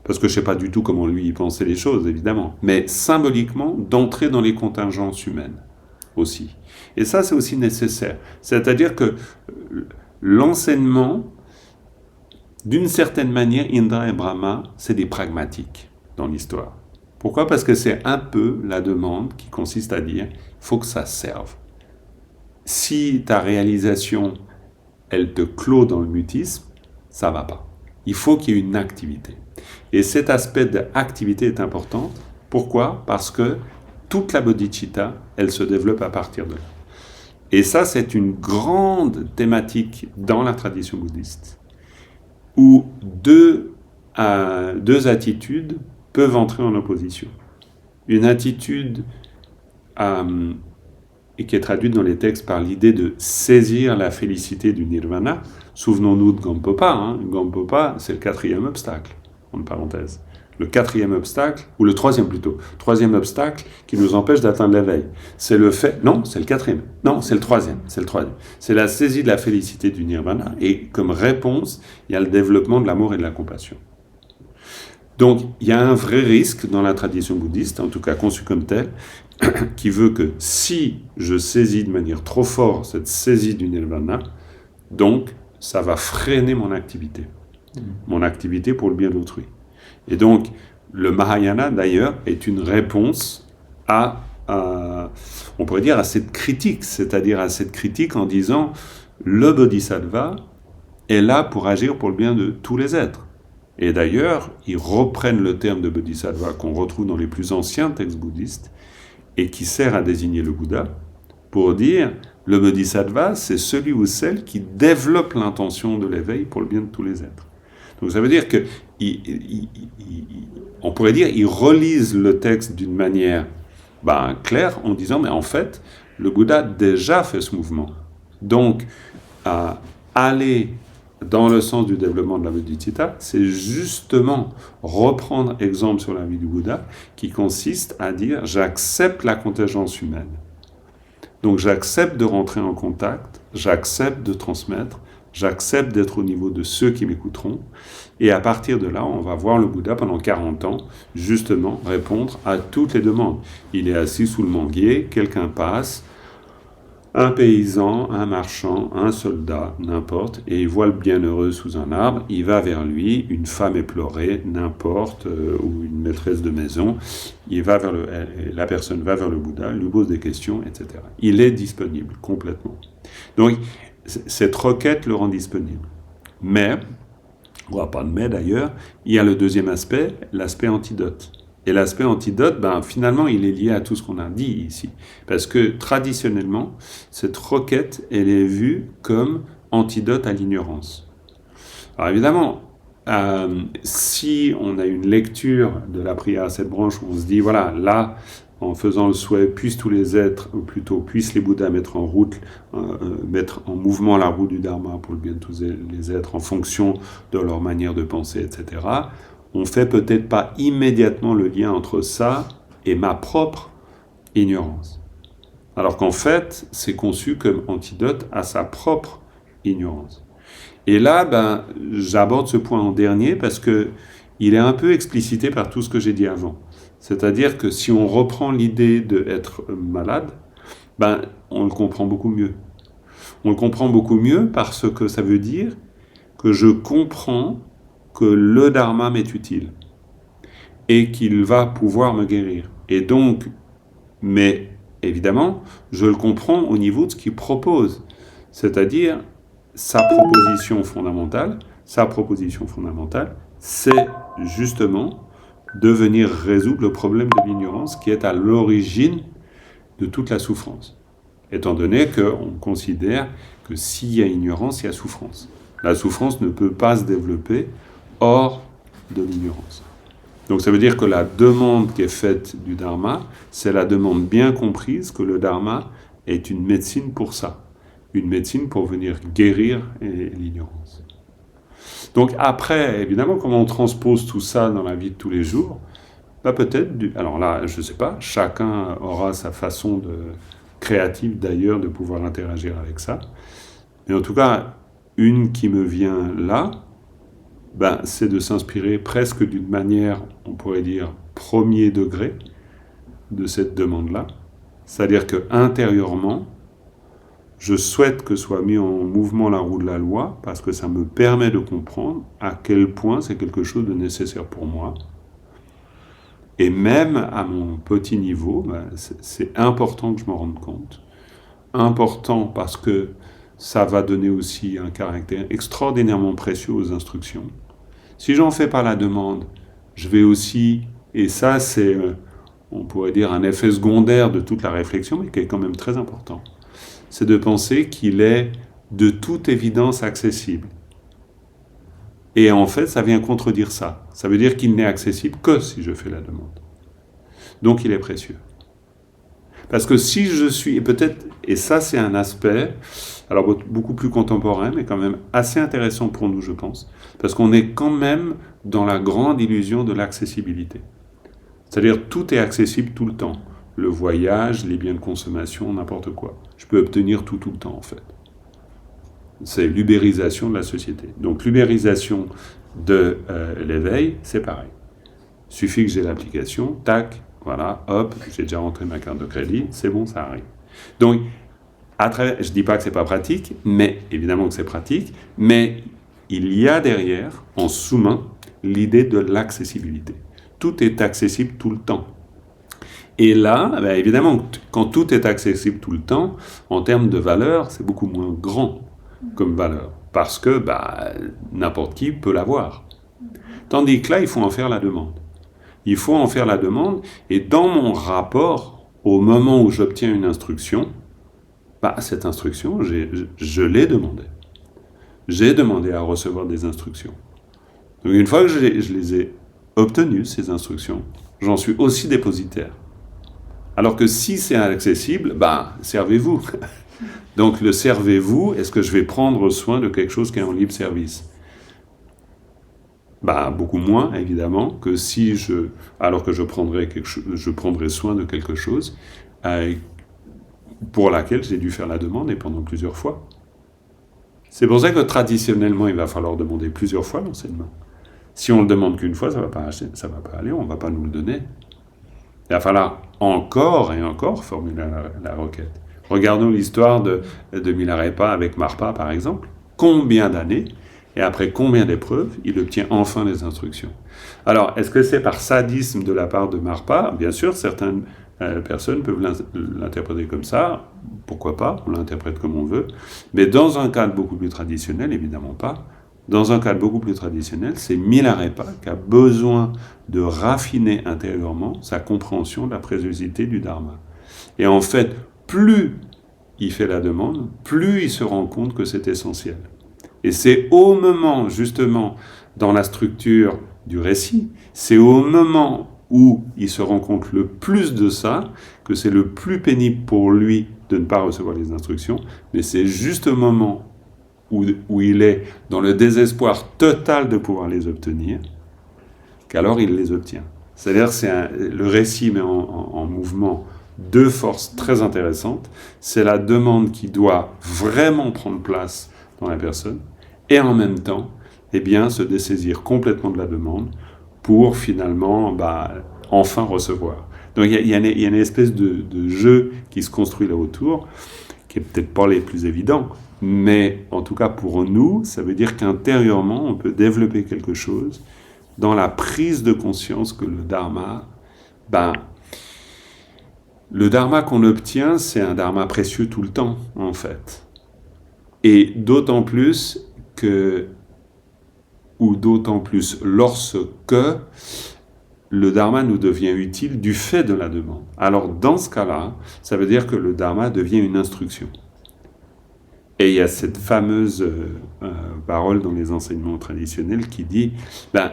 parce que je ne sais pas du tout comment lui il pensait les choses, évidemment, mais symboliquement, d'entrer dans les contingences humaines aussi. Et ça, c'est aussi nécessaire. C'est-à-dire que l'enseignement, d'une certaine manière, Indra et Brahma, c'est des pragmatiques dans l'histoire. Pourquoi ? Parce que c'est un peu la demande qui consiste à dire, il faut que ça serve. Si ta réalisation, elle te clôt dans le mutisme, ça ne va pas. Il faut qu'il y ait une activité. Et cet aspect d'activité est important. Pourquoi ? Parce que toute la bodhicitta, elle se développe à partir de là. Et ça, c'est une grande thématique dans la tradition bouddhiste, où deux attitudes peuvent entrer en opposition. Une attitude et qui est traduite dans les textes par l'idée de saisir la félicité du nirvana. Souvenons-nous de Gampopa. Gampopa, c'est le 4e obstacle, en parenthèse. Le 4e obstacle, ou le 3e plutôt, 3e obstacle qui nous empêche d'atteindre l'éveil. C'est le fait, non, c'est le 4e, non, c'est le 3e, C'est la saisie de la félicité du nirvana, et comme réponse, il y a le développement de l'amour et de la compassion. Donc, il y a un vrai risque dans la tradition bouddhiste, en tout cas conçu comme tel, qui veut que si je saisis de manière trop forte cette saisie du nirvana, donc ça va freiner mon activité pour le bien d'autrui. Et donc, le Mahayana, d'ailleurs, est une réponse on pourrait dire, à cette critique, c'est-à-dire à cette critique en disant, le bodhisattva est là pour agir pour le bien de tous les êtres. Et d'ailleurs, ils reprennent le terme de bodhisattva qu'on retrouve dans les plus anciens textes bouddhistes et qui sert à désigner le Bouddha pour dire le bodhisattva, c'est celui ou celle qui développe l'intention de l'éveil pour le bien de tous les êtres. Donc ça veut dire que, on pourrait dire, ils relisent le texte d'une manière claire en disant, mais en fait, le Bouddha a déjà fait ce mouvement. Donc, aller dans le sens du développement de la bodhicitta, c'est justement reprendre exemple sur la vie du Bouddha qui consiste à dire « j'accepte la contingence humaine ». Donc j'accepte de rentrer en contact, j'accepte de transmettre, j'accepte d'être au niveau de ceux qui m'écouteront. Et à partir de là, on va voir le Bouddha pendant 40 ans, justement, répondre à toutes les demandes. Il est assis sous le manguier, quelqu'un passe, un paysan, un marchand, un soldat, n'importe, et il voit le bienheureux sous un arbre, il va vers lui, une femme éplorée, n'importe, ou une maîtresse de maison, la personne va vers le Bouddha, lui pose des questions, etc. Il est disponible, complètement. Donc, cette requête le rend disponible. Mais, pas de mais d'ailleurs, il y a le deuxième aspect, l'aspect antidote. Et l'aspect antidote, finalement, il est lié à tout ce qu'on a dit ici. Parce que, traditionnellement, cette requête, elle est vue comme antidote à l'ignorance. Alors évidemment, si on a une lecture de la prière à cette branche, où on se dit, voilà, là, en faisant le souhait, puissent tous les êtres, ou plutôt puissent les Bouddhas mettre en mouvement la roue du Dharma pour le bien de tous les êtres, en fonction de leur manière de penser, etc., on fait peut-être pas immédiatement le lien entre ça et ma propre ignorance. Alors qu'en fait, c'est conçu comme antidote à sa propre ignorance. Et là, j'aborde ce point en dernier parce que il est un peu explicité par tout ce que j'ai dit avant. C'est-à-dire que si on reprend l'idée d'être malade, on le comprend beaucoup mieux. On le comprend beaucoup mieux parce que ça veut dire que je comprends que le Dharma m'est utile et qu'il va pouvoir me guérir. Et donc, mais évidemment, je le comprends au niveau de ce qu'il propose, c'est-à-dire sa proposition fondamentale. Sa proposition fondamentale, c'est justement de venir résoudre le problème de l'ignorance qui est à l'origine de toute la souffrance, étant donné qu'on considère que s'il y a ignorance, il y a souffrance. La souffrance ne peut pas se développer hors de l'ignorance. Donc ça veut dire que la demande qui est faite du Dharma, c'est la demande bien comprise que le Dharma est une médecine pour ça, une médecine pour venir guérir l'ignorance. Donc après, évidemment, comment on transpose tout ça dans la vie de tous les jours, peut-être, alors là, je ne sais pas, chacun aura sa façon créative d'ailleurs de pouvoir interagir avec ça, mais en tout cas, une qui me vient là, c'est de s'inspirer presque d'une manière, on pourrait dire, premier degré de cette demande-là. C'est-à-dire que intérieurement, je souhaite que soit mis en mouvement la roue de la loi parce que ça me permet de comprendre à quel point c'est quelque chose de nécessaire pour moi. Et même à mon petit niveau, c'est important que je m'en rende compte. Important parce que ça va donner aussi un caractère extraordinairement précieux aux instructions. Si j'en fais pas la demande, je vais aussi, et ça c'est, on pourrait dire, un effet secondaire de toute la réflexion, mais qui est quand même très important, c'est de penser qu'il est de toute évidence accessible. Et en fait, ça vient contredire ça. Ça veut dire qu'il n'est accessible que si je fais la demande. Donc il est précieux. Parce que si je suis, et ça c'est un aspect, alors beaucoup plus contemporain, mais quand même assez intéressant pour nous, je pense, parce qu'on est quand même dans la grande illusion de l'accessibilité. C'est-à-dire tout est accessible tout le temps. Le voyage, les biens de consommation, n'importe quoi. Je peux obtenir tout le temps en fait. C'est l'ubérisation de la société. Donc l'ubérisation de l'éveil, c'est pareil. Il suffit que j'ai l'application, tac, voilà, hop, j'ai déjà rentré ma carte de crédit, c'est bon, ça arrive. Donc, je ne dis pas que ce n'est pas pratique, mais évidemment que c'est pratique, mais il y a derrière, en sous-main, l'idée de l'accessibilité. Tout est accessible tout le temps. Et là, évidemment, quand tout est accessible tout le temps, en termes de valeur, c'est beaucoup moins grand comme valeur, parce que n'importe qui peut l'avoir. Tandis que là, il faut en faire la demande. Il faut en faire la demande, et dans mon rapport, au moment où j'obtiens une instruction, cette instruction, je l'ai demandée. J'ai demandé à recevoir des instructions. Donc une fois que je les ai obtenues, ces instructions, j'en suis aussi dépositaire. Alors que si c'est accessible, servez-vous. Donc le servez-vous, est-ce que je vais prendre soin de quelque chose qui est en libre service ? Beaucoup moins, évidemment, que si alors que je prendrais soin de quelque chose pour laquelle j'ai dû faire la demande et pendant plusieurs fois. C'est pour ça que traditionnellement, il va falloir demander plusieurs fois l'enseignement. Si on le demande qu'une fois, ça va pas aller, on ne va pas nous le donner. Il va falloir encore et encore formuler la requête. Regardons l'histoire de Milarepa avec Marpa, par exemple. Combien d'années et après combien d'épreuves il obtient enfin les instructions. Alors, est-ce que c'est par sadisme de la part de Marpa ? Bien sûr, certaines personnes peuvent l'interpréter comme ça. Pourquoi pas ? On l'interprète comme on veut. Mais dans un cadre beaucoup plus traditionnel, évidemment pas. Dans un cadre beaucoup plus traditionnel, c'est Milarepa qui a besoin de raffiner intérieurement sa compréhension de la préciosité du Dharma. Et en fait, plus il fait la demande, plus il se rend compte que c'est essentiel. Et c'est au moment, justement, dans la structure du récit, c'est au moment où il se rend compte le plus de ça, que c'est le plus pénible pour lui de ne pas recevoir les instructions, mais c'est juste au moment où il est dans le désespoir total de pouvoir les obtenir, qu'alors il les obtient. C'est-à-dire le récit met en mouvement deux forces très intéressantes. C'est la demande qui doit vraiment prendre place dans la personne, et en même temps, se dessaisir complètement de la demande pour finalement, enfin recevoir. Donc il y a une espèce de jeu qui se construit là autour, qui est peut-être pas les plus évidents, mais en tout cas pour nous, ça veut dire qu'intérieurement, on peut développer quelque chose dans la prise de conscience que le Dharma, le Dharma qu'on obtient, c'est un Dharma précieux tout le temps, en fait. Et d'autant plus lorsque le Dharma nous devient utile du fait de la demande. Alors dans ce cas-là, ça veut dire que le Dharma devient une instruction. Et il y a cette fameuse parole dans les enseignements traditionnels qui dit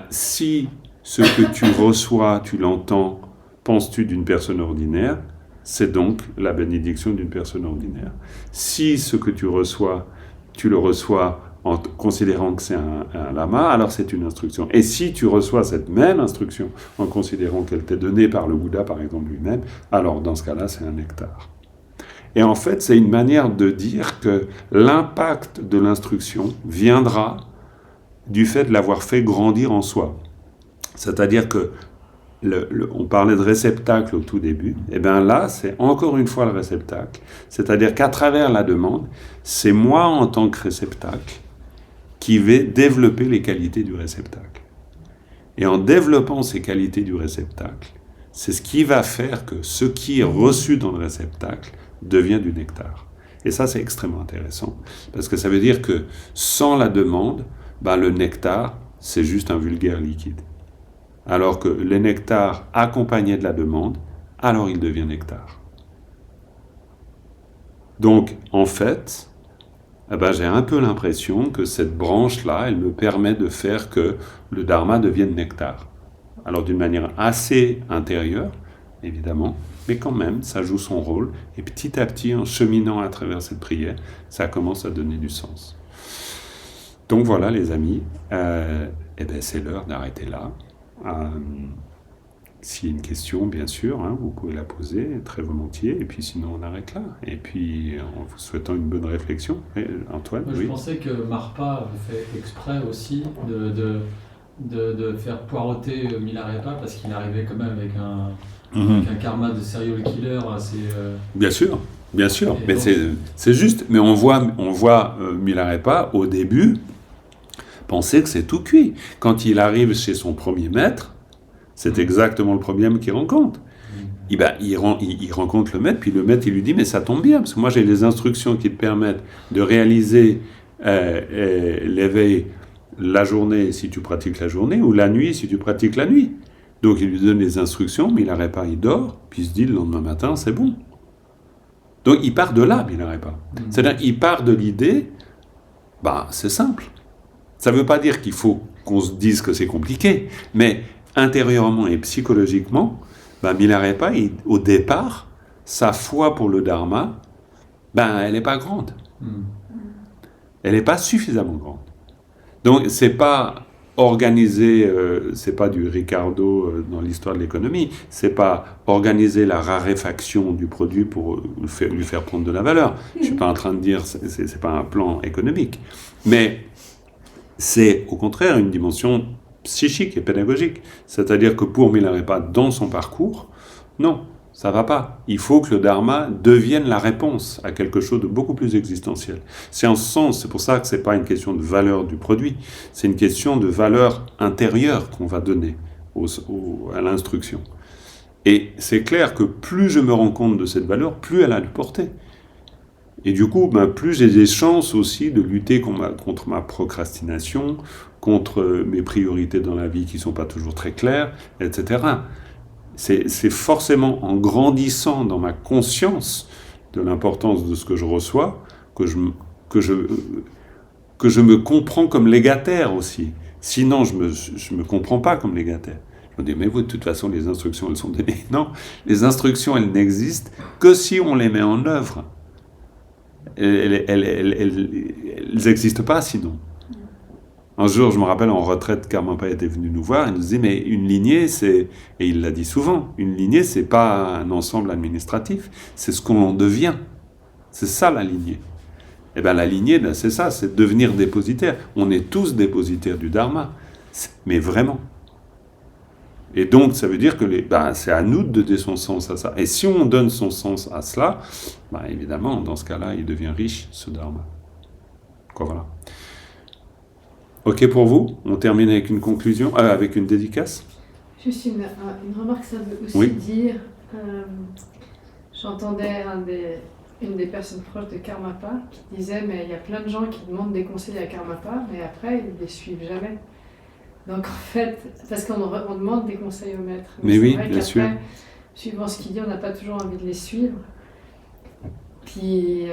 si ce que tu reçois, tu l'entends, penses-tu d'une personne ordinaire, c'est donc la bénédiction d'une personne ordinaire. Si ce que tu reçois, tu le reçois en considérant que c'est un lama, alors c'est une instruction. Et si tu reçois cette même instruction en considérant qu'elle t'est donnée par le Bouddha, par exemple, lui-même, alors dans ce cas-là, c'est un nectar. Et en fait, c'est une manière de dire que l'impact de l'instruction viendra du fait de l'avoir fait grandir en soi. C'est-à-dire que on parlait de réceptacle au tout début, et bien là, c'est encore une fois le réceptacle. C'est-à-dire qu'à travers la demande, c'est moi en tant que réceptacle qui vais développer les qualités du réceptacle. Et en développant ces qualités du réceptacle, c'est ce qui va faire que ce qui est reçu dans le réceptacle devient du nectar. Et ça, c'est extrêmement intéressant, parce que ça veut dire que sans la demande, le nectar, c'est juste un vulgaire liquide. Alors que le nectar accompagné de la demande, alors il devient nectar. Donc, en fait, j'ai un peu l'impression que cette branche-là, elle me permet de faire que le Dharma devienne nectar. Alors, d'une manière assez intérieure, évidemment, mais quand même, ça joue son rôle. Et petit à petit, en cheminant à travers cette prière, ça commence à donner du sens. Donc voilà, les amis, c'est l'heure d'arrêter là. S'il y a une question, bien sûr, vous pouvez la poser très volontiers, et puis sinon on arrête là. Et puis en vous souhaitant une bonne réflexion. Antoine, je pensais que Marpa avait fait exprès aussi de faire poireauter Milarepa, parce qu'il arrivait quand même avec un karma de serial killer assez... Bien sûr, mais donc... c'est juste. Mais on voit Milarepa au début penser que c'est tout cuit. Quand il arrive chez son premier maître, c'est exactement le problème qu'il rencontre. Il rencontre le maître, puis le maître il lui dit « mais ça tombe bien, parce que moi j'ai les instructions qui te permettent de réaliser l'éveil la journée si tu pratiques la journée, ou la nuit si tu pratiques la nuit. Donc il lui donne les instructions, Milarepa il dort, puis il se dit le lendemain matin c'est bon. Donc il part de là, Milarepa. C'est-à-dire il part de l'idée, c'est simple. Ça ne veut pas dire qu'il faut qu'on se dise que c'est compliqué, mais intérieurement et psychologiquement, Milarepa, au départ, sa foi pour le Dharma, elle n'est pas grande. Elle n'est pas suffisamment grande. Donc c'est pas organiser, c'est pas du Ricardo dans l'histoire de l'économie, c'est pas organiser la raréfaction du produit pour lui faire prendre de la valeur. Je suis pas en train de dire, c'est pas un plan économique, mais c'est au contraire une dimension psychique et pédagogique. C'est-à-dire que pour Milarepa, dans son parcours, non, ça va pas. Il faut que le Dharma devienne la réponse à quelque chose de beaucoup plus existentiel. C'est en ce sens, c'est pour ça que c'est pas une question de valeur du produit, c'est une question de valeur intérieure qu'on va donner à l'instruction. Et c'est clair que plus je me rends compte de cette valeur, plus elle a de portée. Et du coup, plus j'ai des chances aussi de lutter contre ma procrastination, contre mes priorités dans la vie qui ne sont pas toujours très claires, etc. C'est forcément en grandissant dans ma conscience de l'importance de ce que je reçois que je me comprends comme légataire aussi. Sinon, je me comprends pas comme légataire. Je me dis, mais vous, de toute façon, les instructions, elles sont données. Non, les instructions, elles n'existent que si on les met en œuvre. Elles n'existent pas sinon. Un jour, je me rappelle, en retraite, Karmapa était venu nous voir, il nous disait, mais une lignée, et il l'a dit souvent, une lignée, c'est pas un ensemble administratif, c'est ce qu'on en devient. C'est ça la lignée. Et la lignée, c'est ça, c'est devenir dépositaire. On est tous dépositaires du Dharma, mais vraiment. Et donc, ça veut dire que c'est à nous de donner son sens à ça. Et si on donne son sens à cela, évidemment, dans ce cas-là, il devient riche, ce Dharma. Voilà. Ok pour vous? On termine avec une conclusion, avec une dédicace? Juste une remarque, ça veut aussi dire, j'entendais une des personnes proches de Karmapa qui disait, mais il y a plein de gens qui demandent des conseils à Karmapa, mais après, ils ne les suivent jamais. Donc en fait, parce qu'on demande des conseils au maître. Mais oui, bien sûr. Suivant ce qu'il dit, on n'a pas toujours envie de les suivre. Puis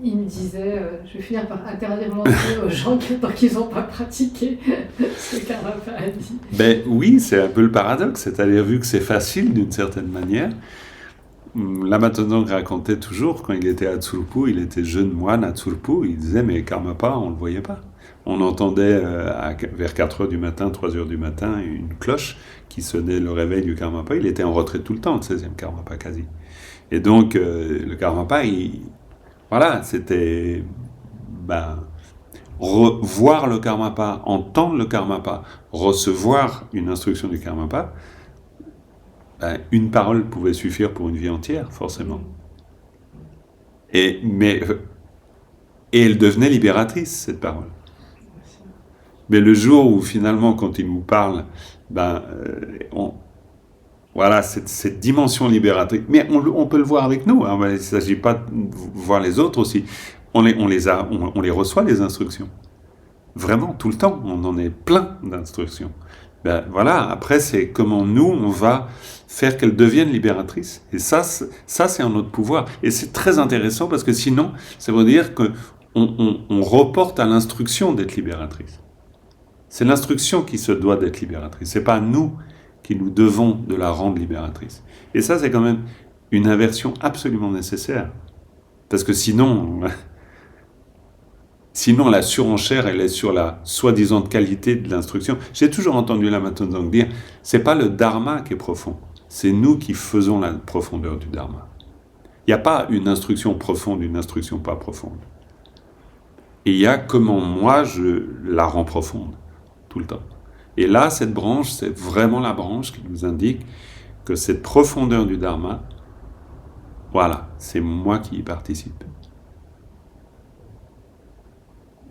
il me disait, je vais finir par interdire l'entrée aux gens tant qu'ils n'ont pas pratiqué ce que Karmapa a dit. Oui, c'est un peu le paradoxe. C'est-à-dire, vu que c'est facile d'une certaine manière, Lama Tongzong racontait toujours, quand il était à Tsurpu, il était jeune moine à Tsurpu, il disait, mais Karmapa, on ne le voyait pas. On entendait vers 4h du matin, 3h du matin, une cloche qui sonnait le réveil du Karmapa. Il était en retraite tout le temps, le 16e Karmapa quasi. Et donc, le Karmapa, c'était voir le Karmapa, entendre le Karmapa, recevoir une instruction du Karmapa, une parole pouvait suffire pour une vie entière, forcément. Et elle devenait libératrice, cette parole. Mais le jour où finalement, quand il nous parle, cette dimension libératrice, mais on peut le voir avec nous, hein, il ne s'agit pas de voir les autres aussi, on les reçoit les instructions. Vraiment, tout le temps, on en est plein d'instructions. Après c'est comment nous, on va faire qu'elles deviennent libératrices. Et ça c'est en notre pouvoir. Et c'est très intéressant parce que sinon, ça veut dire qu'on reporte à l'instruction d'être libératrice. C'est l'instruction qui se doit d'être libératrice. C'est pas nous qui nous devons de la rendre libératrice. Et ça, c'est quand même une inversion absolument nécessaire. Parce que sinon la surenchère, elle est sur la soi-disant qualité de l'instruction. J'ai toujours entendu Lama Tongzong dire, c'est pas le Dharma qui est profond, c'est nous qui faisons la profondeur du Dharma. Il n'y a pas une instruction profonde, une instruction pas profonde. Et il y a comment moi je la rends profonde, tout le temps. Et là, cette branche, c'est vraiment la branche qui nous indique que cette profondeur du Dharma, c'est moi qui y participe.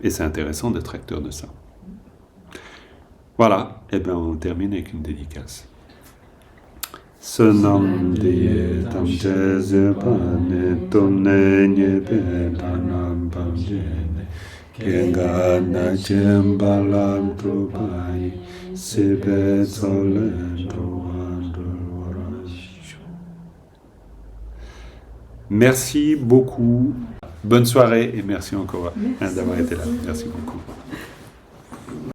Et c'est intéressant d'être acteur de ça. Voilà, on termine avec une dédicace. Sonam diye tamche zepane tonne nye pe panam pamjene Kengana Chembalan Trupai, Sibet Solen Merci beaucoup. Bonne soirée et merci encore d'avoir été là. Merci beaucoup.